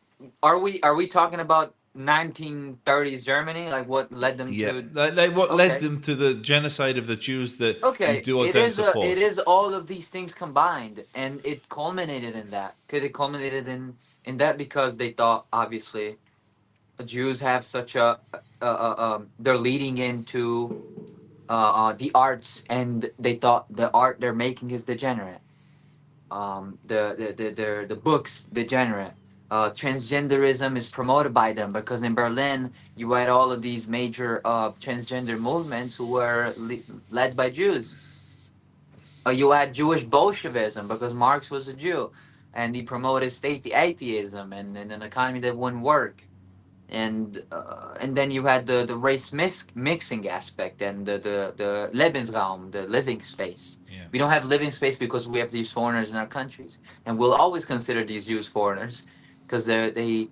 Are we talking about 1930s Germany? Like what led them Yeah, to? like what led Okay. them to the genocide of the Jews that you Okay. do or It don't is a. It support? is all of these things combined, and it culminated in that. Because it culminated in that because they thought obviously Jews have such they're leading into the arts, and they thought the art they're making is degenerate. The books degenerate. Transgenderism is promoted by them because in Berlin you had all of these major transgender movements who were led by Jews. You had Jewish Bolshevism because Marx was a Jew, and he promoted state atheism and an economy that wouldn't work. And then you had the race mixing aspect and the Lebensraum, the living space. Yeah. We don't have living space because we have these foreigners in our countries, and we'll always consider these Jews foreigners because they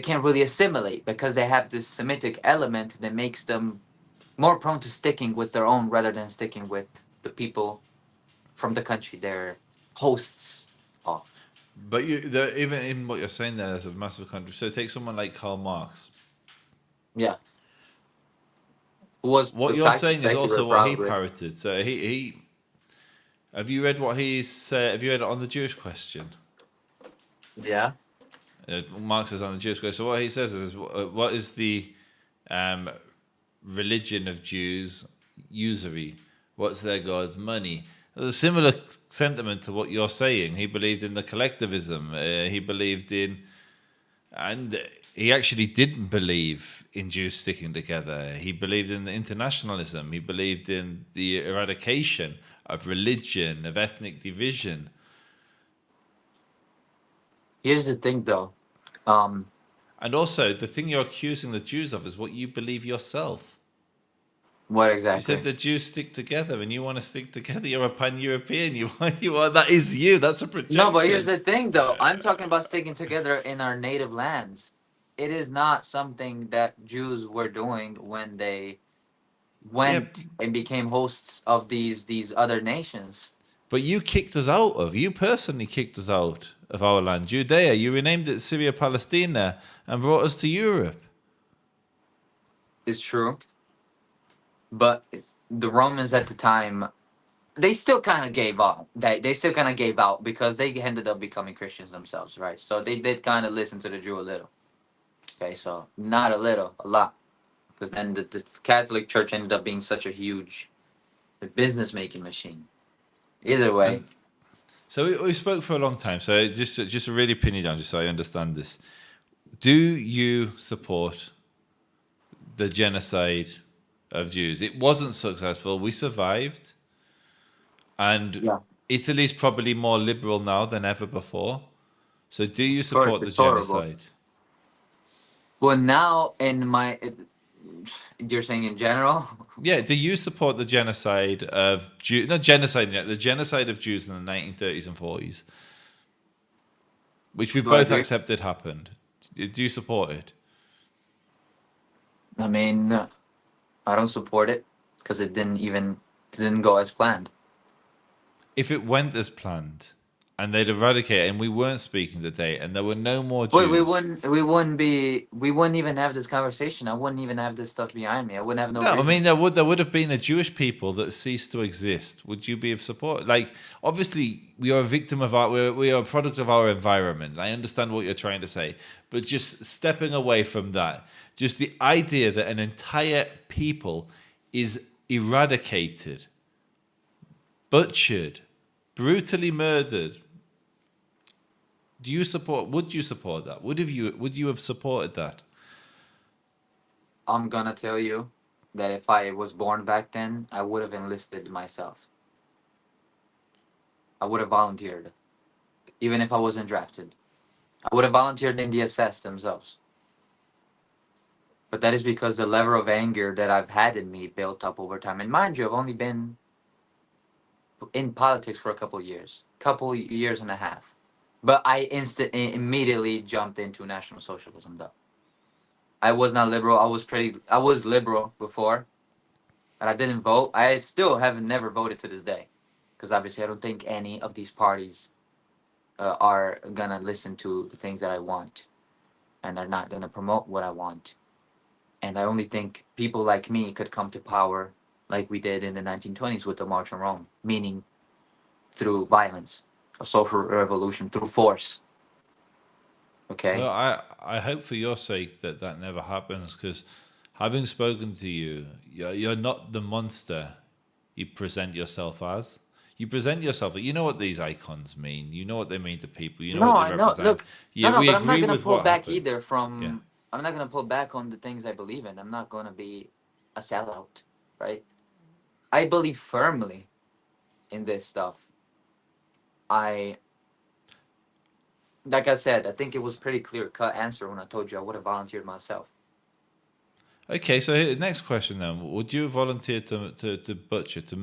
can't really assimilate because they have this Semitic element that makes them more prone to sticking with their own rather than sticking with the people from the country they're hosts of. But even in what you're saying there, there's a massive country. So take someone like Karl Marx. Yeah, who was What you're saying is secular also what he probably. parroted. So he have you read what he's said? Have you read it on the Jewish question? Yeah. Marx is on the Jewish question. So what he says is, what is the um, religion of Jews? Usury. What's their god? Money. There's a similar sentiment to what you're saying. He believed in the collectivism. He believed in, and he actually didn't believe in Jews sticking together. He believed in internationalism. He believed in the eradication of religion, of ethnic division. Here's the thing, though. Um, And also, the thing you're accusing the Jews of is what you believe yourself. what You said exactly? the Jews stick together, and you want to stick together. You're a pan-European. You are. That is you. That's a No, but here's projection. the thing, though. I'm talking about sticking together in our native lands. It is not something that Jews were doing when they Yeah, went and became hosts of these other nations. but you kicked us out of. You personally kicked us out of our land, Judea. You renamed it Syria, Palestina, and brought us to Europe. It's true, but the Romans at the time, they still kind of gave up. They still kind of gave out because they ended up becoming Christians themselves, right? So they did kind of listen to the Jew a little. Okay, so not a little, a lot. Because then the Catholic Church ended up being such a huge business making machine. Either way, And so we spoke for a long time. So just to really pin you down, just so I understand this. Do you support the genocide of Jews? It wasn't successful. We survived. And yeah, Italy's probably more liberal now than ever before. So do you of course, support the it's horrible. genocide? Well, now in my You're saying in general? Yeah, do you support the genocide of not genocide yet, the genocide of Jews in the 1930s and 40s, which we Do I both agree? accepted happened? Do you support it? I mean, I don't support it because it didn't go as planned. If it went as planned and they'd eradicate and we weren't speaking today and there were no more Wait, Jews. we wouldn't even have this conversation. I wouldn't even have this stuff behind me. I wouldn't have no No, I mean reason. there would have been a Jewish people that ceased to exist. Would you be of support? Like, obviously, we are a victim of we are a product of our environment. I understand what you're trying to say, but just stepping away from that, just the idea that an entire people is eradicated, butchered, brutally murdered. Do you support? Would you support that? Would you have supported that? I'm gonna tell you that if I was born back then, I would have enlisted myself. I would have volunteered, even if I wasn't drafted. I would have volunteered in the SS themselves. But that is because the level of anger that I've had in me built up over time. And mind you, I've only been in politics for a couple years and a half. But I immediately jumped into National Socialism, though. I was not liberal. I was liberal before, and I didn't vote. I still haven't never voted to this day, because obviously I don't think any of these parties are gonna listen to the things that I want, and they're not gonna promote what I want. And I only think people like me could come to power like we did in the 1920s with the March on Rome, meaning through violence, a social revolution through force. So Okay. I hope for your sake that that never happens because having spoken to you, you're not the monster you present yourself as. You present yourself. You know what these icons mean. You know what they mean to people. You know No, what they I know. represent. Look, Yeah, no, no, we but I'm not agree gonna with pull what back happened. either Yeah. from. I'm not gonna pull back on the things I believe in. I'm not gonna be a sellout, right? I believe firmly in this stuff. I, like I said, I think it was pretty clear cut answer when I told you I would have volunteered myself. Okay, so next question then. Would you volunteer to butcher, to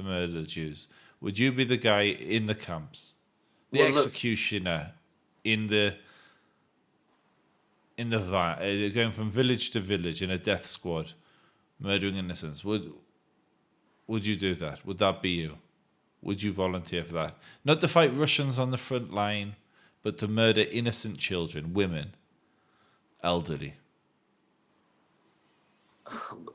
murder the Jews? Would you be the guy in the camps, the Well, look, executioner in the going from village to village in a death squad, murdering innocents? Would you do that? Would that be you? Would you volunteer for that? Not to fight Russians on the front line, but to murder innocent children, women, elderly.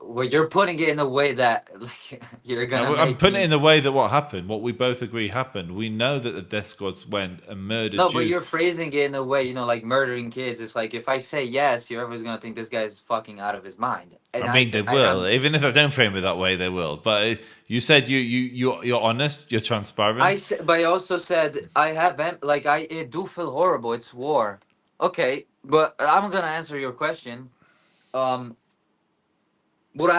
well, you're putting it in a way that like, you're gonna I'm make putting it me. in the way that what happened, what we both agree happened. We know that the death squads went and murdered No, but Jews. you're phrasing it in a way, like murdering kids. It's like if I say yes, you're always gonna think this guy's fucking out of his mind. I And mean, they will. I'm Even if I don't frame it that way, they will. But you said you're honest, you're transparent. but I also said I have like I do feel horrible. It's war. Okay, but I'm gonna answer your question. Um, would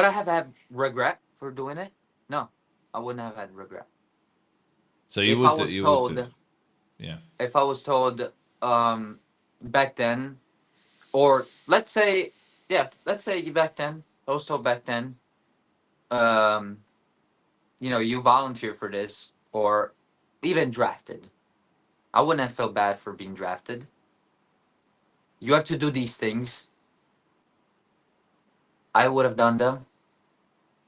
I have had regret for doing it? No, I wouldn't have had regret. So you If I would do. was You would do. told, Yeah. if I was told, back then, or let's say, yeah, let's say back then, I was told back then, um, you volunteer for this, or even drafted. I wouldn't have felt bad for being drafted. You have to do these things. I would have done them,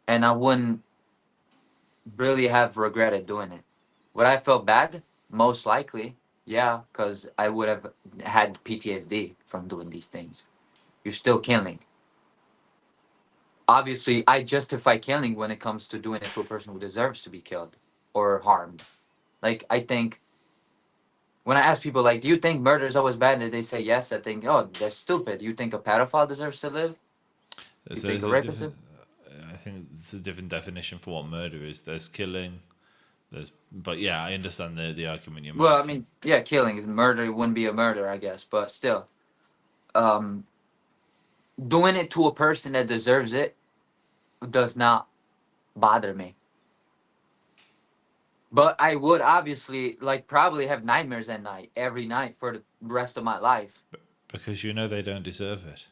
and I wouldn't really have regretted doing it. Would I feel bad? Most likely, yeah, because I would have had PTSD from doing these things. You're still killing. Obviously, I justify killing when it comes to doing it to a person who deserves to be killed or harmed. Like, I think when I ask people, like, do you think murder is always bad? And they say yes, I think, oh, that's stupid. You think a pedophile deserves to live? You So think there's a a rapist? different. I think it's a different definition for what murder is. There's killing. But yeah, I understand the argument you're Well, I making. mean, yeah, killing is murder. It wouldn't be a murder, I guess, but still, um, doing it to a person that deserves it does not bother me. But I would obviously like probably have nightmares at night every night for the rest of my life. Because you know they don't deserve it.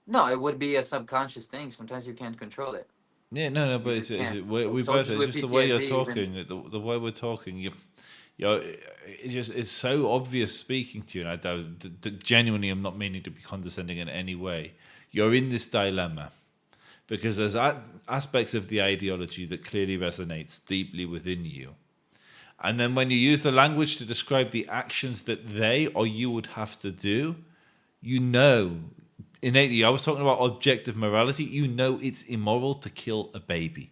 No, it would be a subconscious thing. Sometimes you can't control it. Yeah, no, You but just can't. we both. Soldiers It's with just the way you're PTSD, even talking. The way we're talking. You know, it just it's so obvious speaking to you, and genuinely, I'm not meaning to be condescending in any way. You're in this dilemma because there's aspects of the ideology that clearly resonates deeply within you, and then when you use the language to describe the actions that they or you would have to do, you know innately. I was talking about objective morality. You know it's immoral to kill a baby,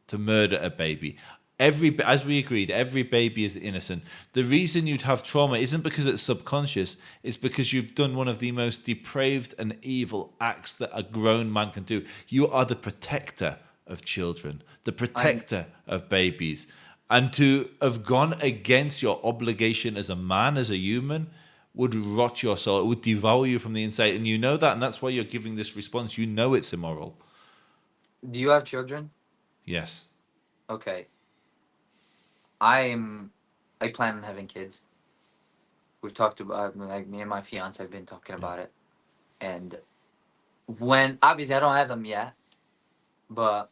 to murder a baby. As we agreed, every baby is innocent. The reason you'd have trauma isn't because it's subconscious, it's because you've done one of the most depraved and evil acts that a grown man can do. You are the protector of children, the I'm. protector of babies. And to have gone against your obligation as a man, as a human, would rot your soul. It would devour you from the inside. And you know that, and that's why you're giving this response. You know it's immoral. Do you have children? Yes. Okay. I'm. I plan on having kids. We've talked about, like, me and my fiance have been talking Yeah. about it, and when obviously I don't have them yet, but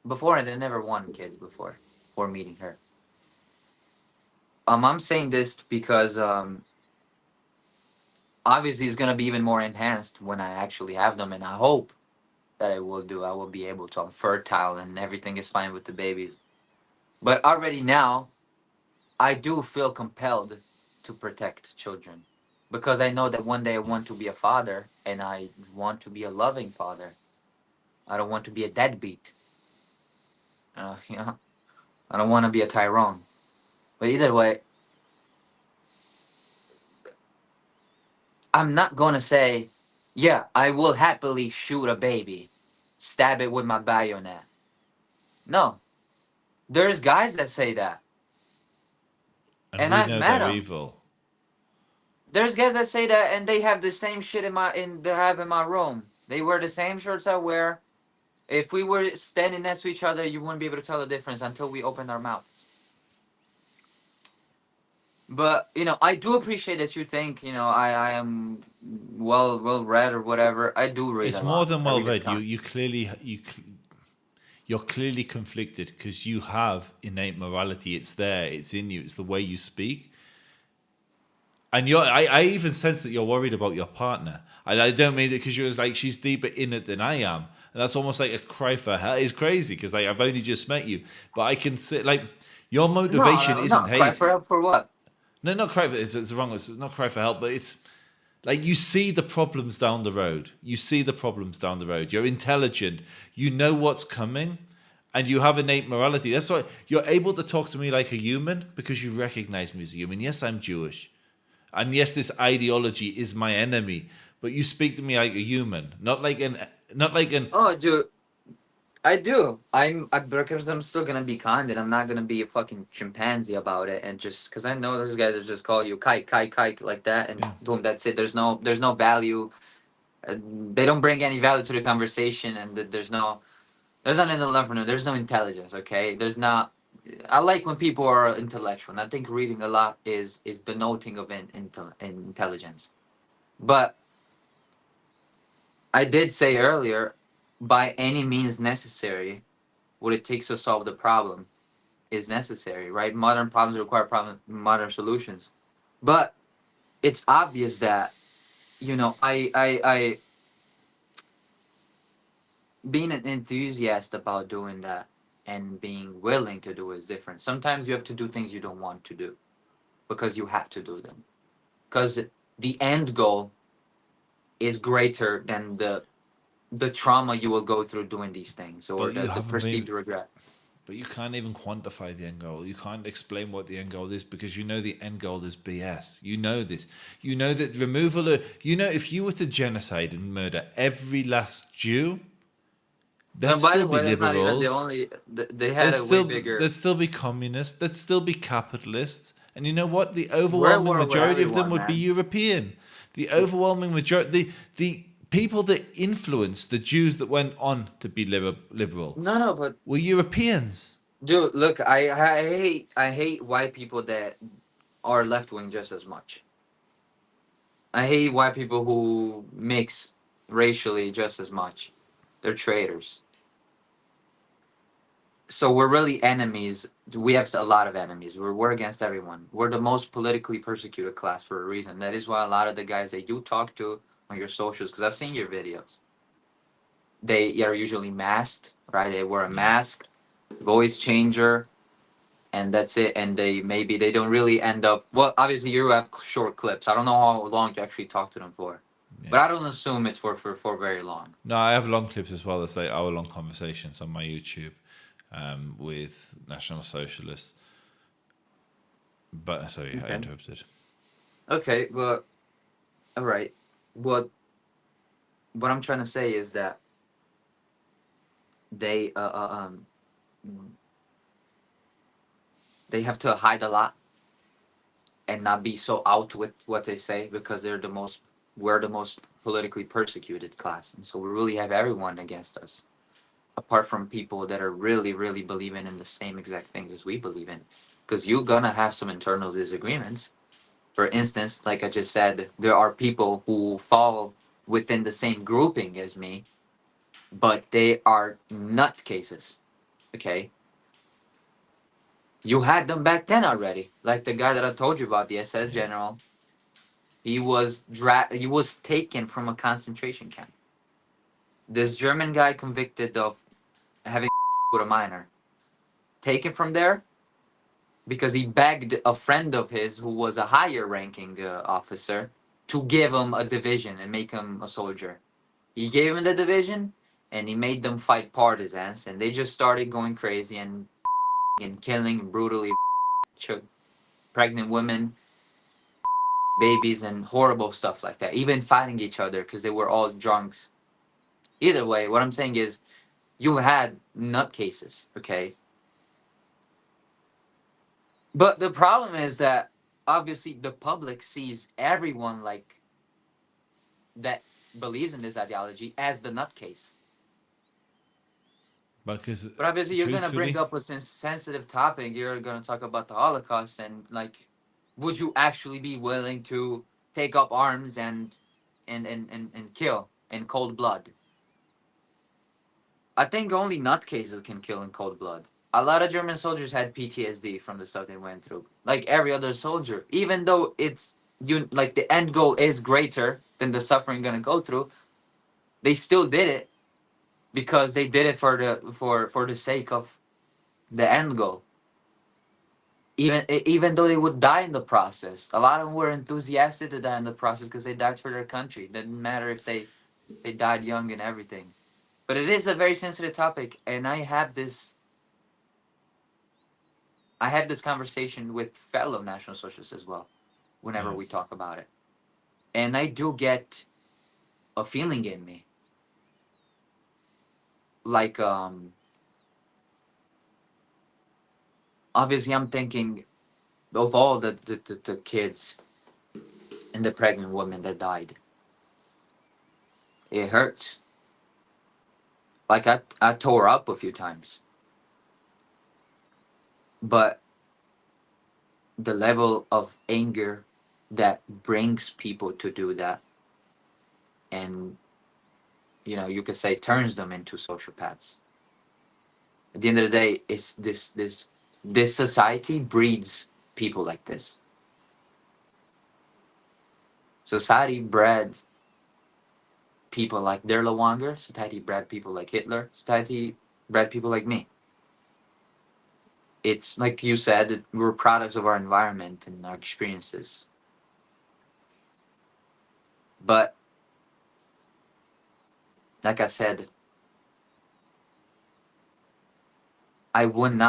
before I never wanted kids before meeting her. I'm saying this because obviously it's gonna be even more enhanced when I actually have them, and I hope that I will do. I will be able to. I'm fertile and everything is fine with the babies. But already now, I do feel compelled to protect children because I know that one day I want to be a father and I want to be a loving father. I don't want to be a deadbeat. You know, I don't want to be a Tyrone. But either way, I'm not gonna say, yeah, I will happily shoot a baby, stab it with my bayonet. No, there's guys that say that, And and we I've know met they're them. evil. There's guys that say that, and they have the same shit in they have in my room. They wear the same shirts I wear. If we were standing next to each other, you wouldn't be able to tell the difference until we opened our mouths. But I do appreciate that you think I am well read or whatever. I do read It's a more lot. than I well read a read. ton. You're clearly conflicted because you have innate morality. It's there. It's in you. It's the way you speak. And I even sense that you're worried about your partner. And I don't mean it because you're like she's deeper in it than I am, and that's almost like a cry for help. It's crazy because like I've only just met you, but I can see like your No, motivation no, isn't no. Cry for hate. help for what? No, not cry for it's wrong. It's not cry for help, but it's like you see the problems down the road. You see the problems down the road. You're intelligent. You know what's coming, and you have innate morality. That's why you're able to talk to me like a human because you recognize me as a human. Yes, I'm Jewish, and yes, this ideology is my enemy. But you speak to me like a human, not like an. Oh, dude, I do. Because I'm still gonna be kind, and I'm not gonna be a fucking chimpanzee about it. And just because I know those guys that just call you kike, kike, kike like that, and Yeah. boom, that's it. There's no value. Uh, they don't bring any value to the conversation, and there's not any love for them. There's no intelligence. Okay, there's not. I like when people are intellectual, and I think reading a lot is denoting of intelligence. But I did say earlier, by any means necessary, what it takes to solve the problem is necessary, right? Modern problems require modern solutions. But it's obvious that I being an enthusiast about doing that and being willing to do is different. Sometimes you have to do things you don't want to do because you have to do them. Because the end goal is greater than the trauma you will go through doing these things or But you the haven't been. perceived regret. But you can't even quantify the end goal. You can't explain what the end goal is because you know the end goal is BS. You know this. You know that removal of. You know, if you were to genocide and murder every last Jew, there'd And by still the be way, that's not even the liberals. only. They had a way bigger. There'd still be communists. There'd still be capitalists. And you know what? The We're overwhelming war with majority of them everyone, would be man. European. The overwhelming majority, the people that influenced the Jews that went on to be liberal No, no, but were Europeans. dude, look, I hate white people that are left wing just as much. I hate white people who mix racially just as much. They're traitors. So we're really enemies. We have a lot of enemies. We're against everyone. We're the most politically persecuted class for a reason. That is why a lot of the guys that you talk to on your socials, because I've seen your videos, they are usually masked, right? They wear a mask, voice changer, and that's it. And they don't really end up. Well, obviously you have short clips. I don't know how long you actually talk to them for, but I don't assume it's for very long. No, I have long clips as well. That's like hour-long conversations on my YouTube with National Socialists. But sorry, I interrupted. Okay, well, all right. What I'm trying to say is that they they have to hide a lot and not be so out with what they say because we're the most politically persecuted class, and so we really have everyone against us apart from people that are really believing in the same exact things as we believe in, because you're gonna have some internal disagreements. For instance, like I just said, there are people who fall within the same grouping as me, but they are nutcases. Okay, you had them back then already, like the guy that I told you about, the SS general. He was taken from a concentration camp. This German guy convicted of having with a minor, taken from there because he begged a friend of his who was a higher ranking officer to give him a division and make him a soldier. He gave him the division and he made them fight partisans, and they just started going crazy and killing brutally pregnant women, babies, and horrible stuff like that, even fighting each other because they were all drunks. Either way, what I'm saying is you had nutcases, okay? But the problem is that obviously the public sees everyone like that believes in this ideology as the nutcase. But obviously you're gonna bring up a sensitive topic. You're gonna talk about the Holocaust, and like, would you actually be willing to take up arms and kill in cold blood? I think only nutcases can kill in cold blood. A lot of German soldiers had PTSD from the stuff they went through, like every other soldier. Even though it's like the end goal is greater than the suffering gonna go through, they still did it because they did it for the sake of the end goal. Even though they would die in the process, a lot of them were enthusiastic to die in the process because they died for their country. It didn't matter if they died young and everything. But it is a very sensitive topic, and I have this conversation with fellow National Socialists as well, whenever we talk about it. And I do get a feeling in me. Like, obviously I'm thinking of all the kids and the pregnant women that died. It hurts. Like I tore up a few times. But the level of anger that brings people to do that, and you could say turns them into sociopaths. At the end of the day, it's this society breeds people like this. Society bred people like Derlewanger. Society bred people like Hitler. Society bred people like me. It's like you said, we're products of our environment and our experiences. But like I said, I wouldn't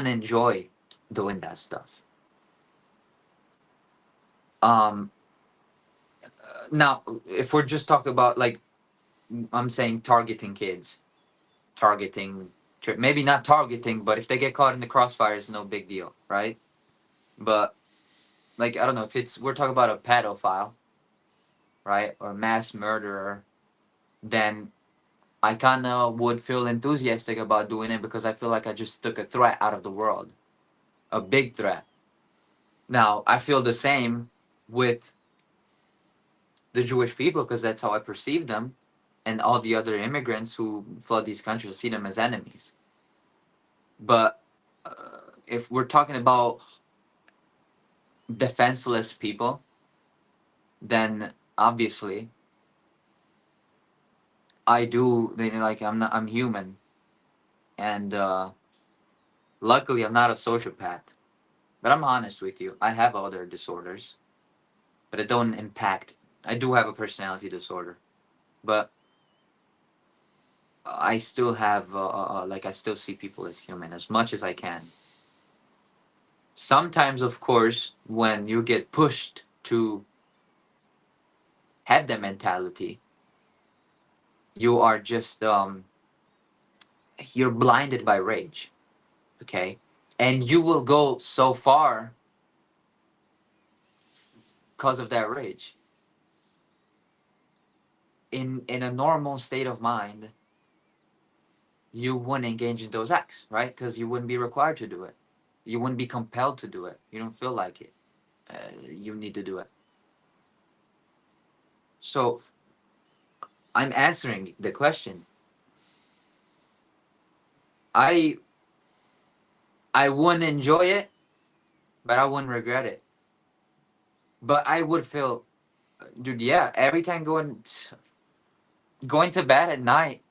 enjoy doing that stuff. Now, if we're just talking about, like, I'm saying targeting kids, maybe not targeting, but if they get caught in the crossfire, it's no big deal, right? But like, I don't know if we're talking about a pedophile, right, or a mass murderer, then I kind of would feel enthusiastic about doing it because I feel like I just took a threat out of the world, a big threat. Now, I feel the same with the Jewish people because that's how I perceive them, and all the other immigrants who flood these countries, I see them as enemies. But if we're talking about defenseless people, then obviously I do. Like I'm human, and luckily I'm not a sociopath. But I'm honest with you, I have other disorders, but it don't impact. I do have a personality disorder, but I still have like I still see people as human as much as I can. Sometimes, of course, when you get pushed to have the mentality, you are just you're blinded by rage, okay, and you will go so far because of that rage. In a normal state of mind, you wouldn't engage in those acts, right? Because you wouldn't be required to do it. You wouldn't be compelled to do it. You don't feel like it. You need to do it. So I'm answering the question. I I wouldn't enjoy it, but I wouldn't regret it. But I would feel, dude. Yeah, every time going to bed at night,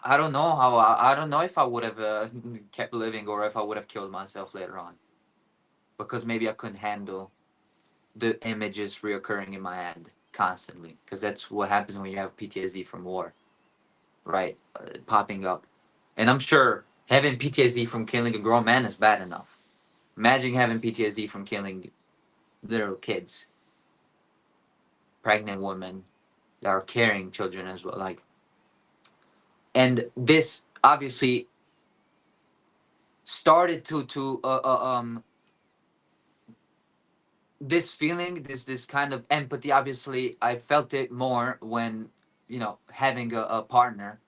I don't know how. I don't know if I would have kept living or if I would have killed myself later on, because maybe I couldn't handle the images reoccurring in my head constantly. Because that's what happens when you have PTSD from war, right? Popping up, and I'm sure having PTSD from killing a grown man is bad enough. Imagine having PTSD from killing little kids, pregnant women that are carrying children as well. Like, and this obviously started to this feeling, this kind of empathy. Obviously, I felt it more when having a partner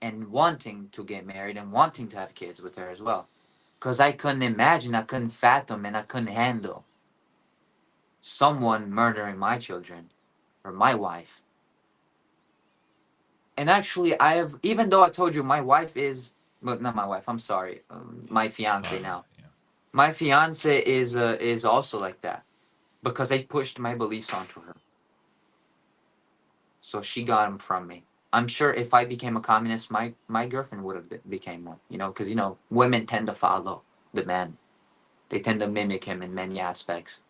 and wanting to get married and wanting to have kids with her as well. Because I couldn't imagine, I couldn't fathom, and I couldn't handle someone murdering my children or my wife. And actually, I have, even though I told you my wife is, well, not my wife, I'm sorry, my fiance now. Yeah. My fiance is also like that because I pushed my beliefs onto her. So she got them from me. I'm sure if I became a communist, my girlfriend would have became one. Because women tend to follow the man. They tend to mimic him in many aspects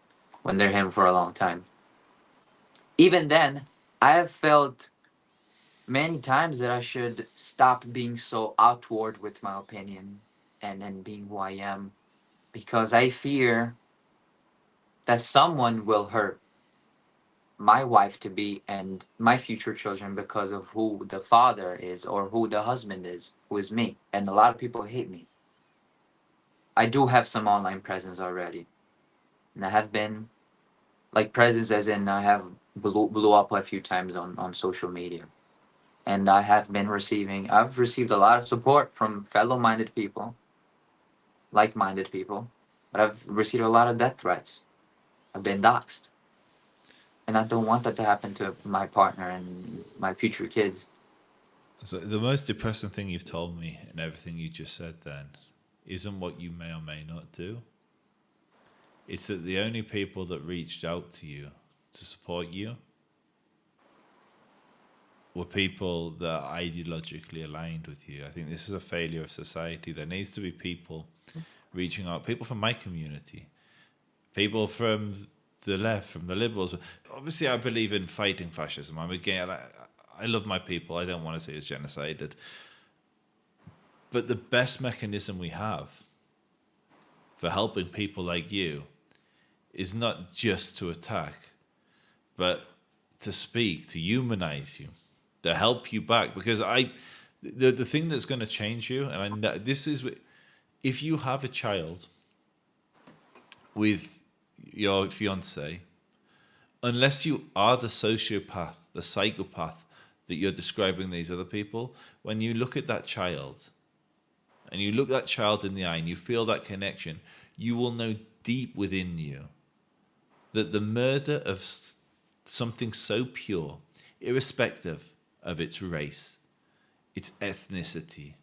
when they're him for a long time. Even then, I have felt many times that I should stop being so outward with my opinion and being who I am, because I fear that someone will hurt my wife to be and my future children because of who the father is or who the husband is, who is me. And a lot of people hate me. I do have some online presence already. And I have been, like, presence as in I have blew up a few times on social media. And I've received a lot of support from fellow minded people, like minded people, but I've received a lot of death threats. I've been doxxed. And I don't want that to happen to my partner and my future kids. So the most depressing thing you've told me and everything you just said then isn't what you may or may not do. It's that the only people that reached out to you to support you were people that are ideologically aligned with you. I think this is a failure of society. There needs to be people reaching out, people from my community, people from the left, from the liberals. Obviously, I believe in fighting fascism. I love my people. I don't want to see us genocided. But the best mechanism we have for helping people like you is not just to attack, but to speak, to humanize you, to help you back. Because the thing that's going to change you, and I know this is, if you have a child with your fiance, unless you are the sociopath, the psychopath that you're describing these other people, when you look at that child and you look that child in the eye and you feel that connection, you will know deep within you that the murder of something so pure, irrespective of its race, its ethnicity,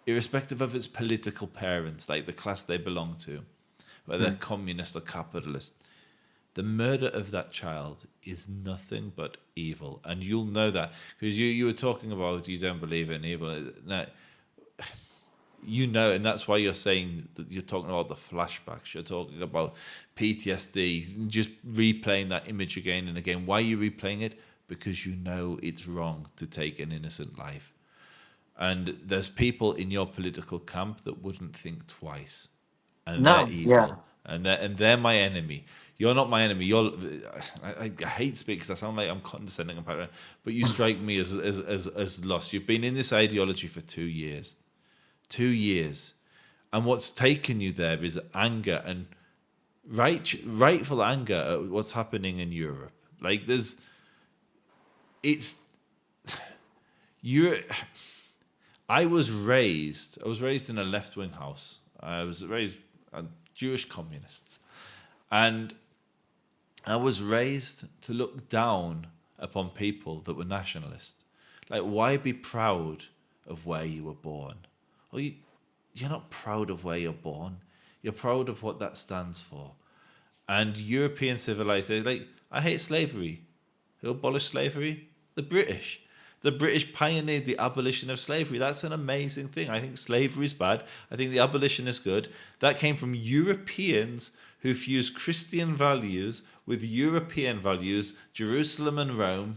irrespective of its political parents, like the class they belong to, whether they're communist or capitalist. The murder of that child is nothing but evil. And you'll know that because you were talking about you don't believe in evil. Now, you know, and that's why you're saying that you're talking about the flashbacks. You're talking about PTSD, just replaying that image again and again. Why are you replaying it? Because you know it's wrong to take an innocent life. And there's people in your political camp that wouldn't think twice. And they're No, yeah. evil. And they're my enemy. You're not my enemy. I hate speak because I sound like I'm condescending about it, but you strike me as lost. You've been in this ideology for 2 years. 2 years. And what's taken you there is anger and rightful anger at what's happening in Europe. Like I was raised in a left-wing house. I was raised Jewish communists. And I was raised to look down upon people that were nationalist. Like, why be proud of where you were born? Well, you're not proud of where you're born. You're proud of what that stands for. And European civilization, like, I hate slavery. Who abolished slavery? The British. The British pioneered the abolition of slavery. That's an amazing thing. I think slavery is bad. I think the abolition is good. That came from Europeans who fused Christian values with European values, Jerusalem and Rome,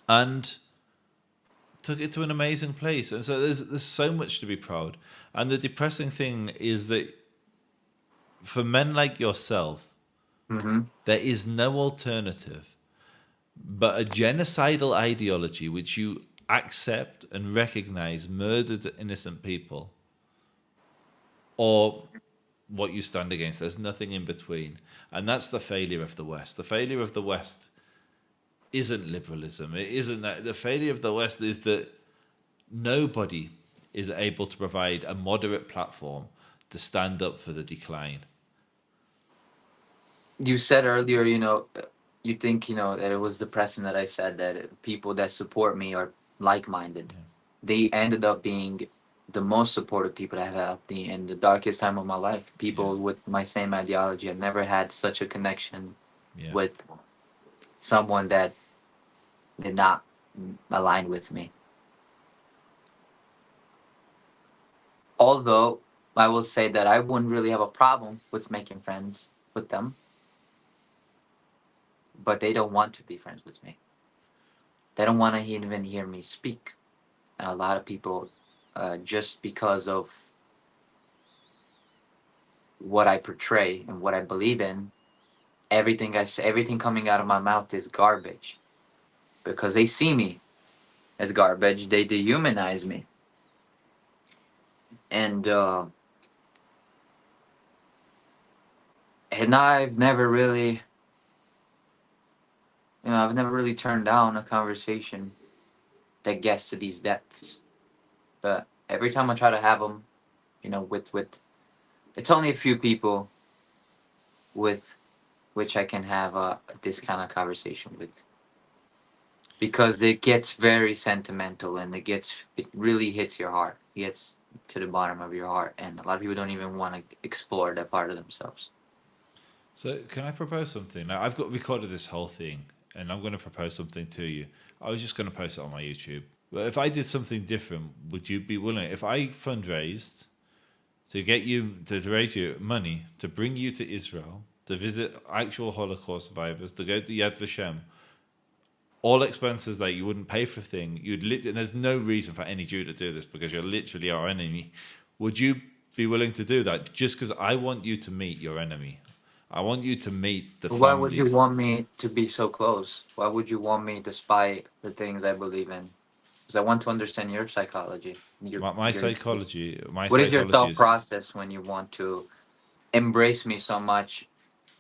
and took it to an amazing place. And so there's so much to be proud. And the depressing thing is that for men like yourself, there is no alternative but a genocidal ideology which you accept and recognize murdered innocent people, or what you stand against. There's nothing in between. And that's the failure of the West. The failure of the West isn't liberalism. It isn't that. The failure of the West is that nobody is able to provide a moderate platform to stand up for the decline. You said earlier, you think, that it was depressing that I said that people that support me are like-minded. They ended up being the most supportive people I've had in the darkest time of my life. People with my same ideology. I never had such a connection with someone that did not align with me. Although I will say that I wouldn't really have a problem with making friends with them, but they don't want to be friends with me. They don't want to even hear me speak. A lot of people, just because of what I portray and what I believe in, everything I say, everything coming out of my mouth is garbage, because they see me as garbage. They dehumanize me, and I've never really, I've never really turned down a conversation that gets to these depths. But every time I try to have them, with it's only a few people with which I can have this kind of conversation with, because it gets very sentimental and it really hits your heart. It gets to the bottom of your heart, and a lot of people don't even want to explore that part of themselves. So can I propose something? Now, I've got recorded this whole thing, and I'm going to propose something to you. I was just going to post it on my YouTube. But if I did something different, would you be willing? If I fundraised to get you, to raise you money, to bring you to Israel, to visit actual Holocaust survivors, to go to Yad Vashem, all expenses, like, you wouldn't pay for a thing. And there's no reason for any Jew to do this because you're literally our enemy. Would you be willing to do that just because I want you to meet your enemy? I want you to meet the families. Why would you want me to be so close? Why would you want me despite the things I believe in? Because I want to understand your psychology. My psychology. What is your thought process when you want to embrace me so much,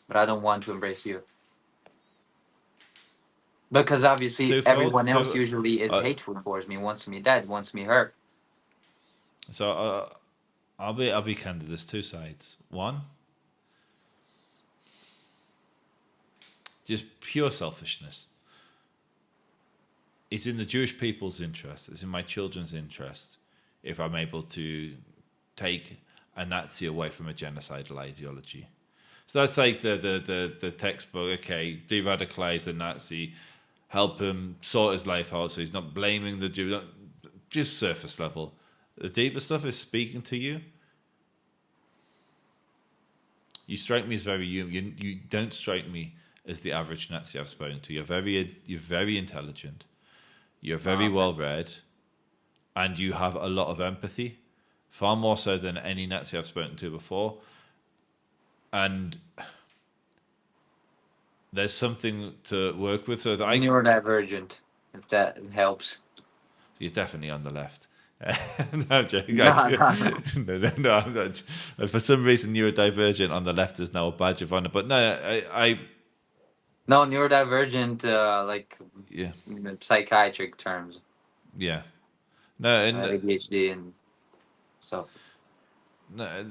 but I don't want to embrace you? Because obviously everyone else usually is hateful towards me, wants me dead, wants me hurt. So I'll be candid. There's two sides. One, just pure selfishness. It's in the Jewish people's interest. It's in my children's interest if I'm able to take a Nazi away from a genocidal ideology. So that's like the textbook. Okay, de-radicalize a Nazi, help him sort his life out so he's not blaming the Jew. Just surface level. The deeper stuff is speaking to you. You strike me as very human. You don't strike me as the average Nazi I've spoken to. You're very intelligent. You're very well read, and you have a lot of empathy, far more so than any Nazi I've spoken to before. And there's something to work with. So that Neurodivergent, if that helps. You're definitely on the left. No, I'm joking. No. No, I'm not. For some reason, neurodivergent on the left is now a badge of honor. But no, I No, neurodivergent, like yeah, in psychiatric terms, yeah. No, and ADHD and stuff. no,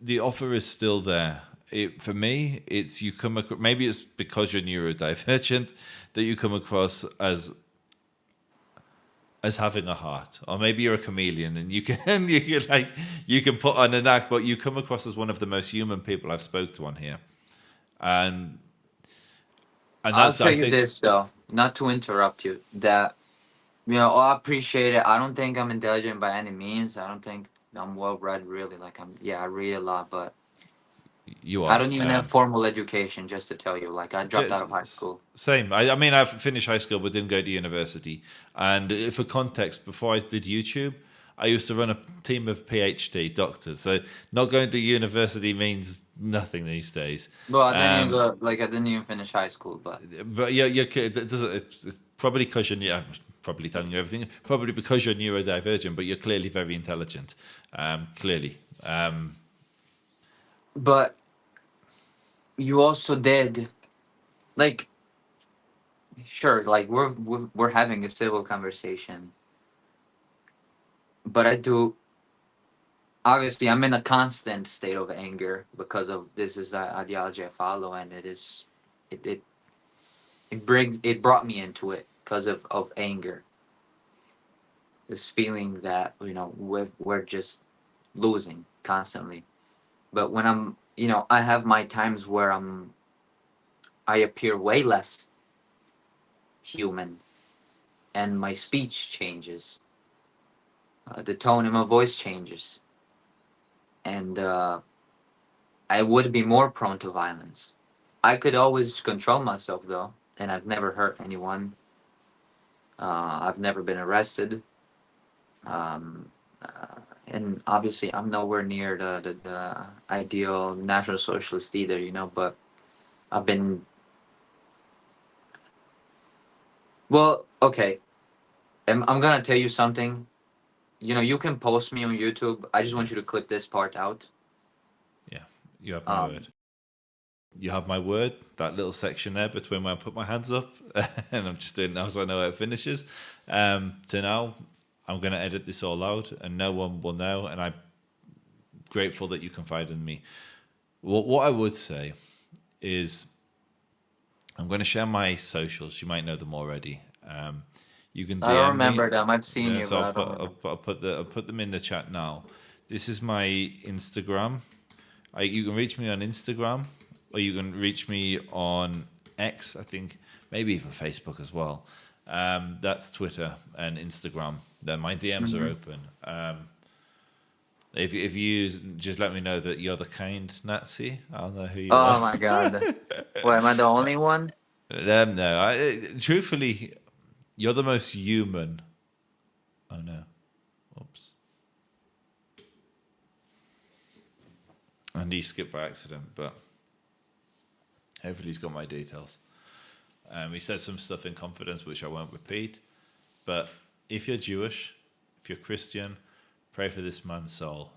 the offer is still there. For me, it's you come across. Maybe it's because you're neurodivergent that you come across as having a heart, or maybe you're a chameleon and you can put on an act, but you come across as one of the most human people I've spoke to on here, and I'll tell you this though, not to interrupt you, that I appreciate it. I don't think I'm intelligent by any means. I don't think I'm well read really. Like I read a lot, but you are. I don't even have formal education. Just to tell you, like I dropped out of high school. Same. I mean, I finished high school but didn't go to university. And for context, before I did YouTube, I used to run a team of PhD doctors. So not going to university means nothing these days. Well, I didn't even go, I didn't even finish high school, but it's probably because you're probably telling you everything. Probably because you're neurodivergent, but you're clearly very intelligent. Clearly. But you also did, like, sure, like we're having a civil conversation, but obviously I'm in a constant state of anger because of this is the ideology I follow, and it brought me into it because of anger. This feeling that we're just losing constantly. But when I'm I have my times where I appear way less human, and my speech changes, the tone in my voice changes, and I would be more prone to violence. I could always control myself though, and I've never hurt anyone. I've never been arrested. Um, and obviously I'm nowhere near the ideal National Socialist either, but I've been okay. I'm gonna tell you something. You can post me on YouTube. I just want you to clip this part out. Yeah, you have my word. You have my word. That little section there between where I put my hands up and I'm just doing now so I know how it finishes. To now, I'm going to edit this all out and no one will know. And I'm grateful that you confided in me. What I would say is I'm going to share my socials. You might know them already. You can DM I don't remember me. them. I've seen you, So but I'll put them in the chat now. This is my Instagram. You can reach me on Instagram, or you can reach me on X, I think, maybe even Facebook as well. That's Twitter and Instagram. Then my DMs are open. If you just let me know that you're the kind Nazi, I'll know who you are. Oh my god! What, am I the only one? No, truthfully, you're the most human. Oh no, oops. And he skipped by accident, but hopefully he's got my details. He said some stuff in confidence, which I won't repeat. But if you're Jewish, if you're Christian, pray for this man's soul.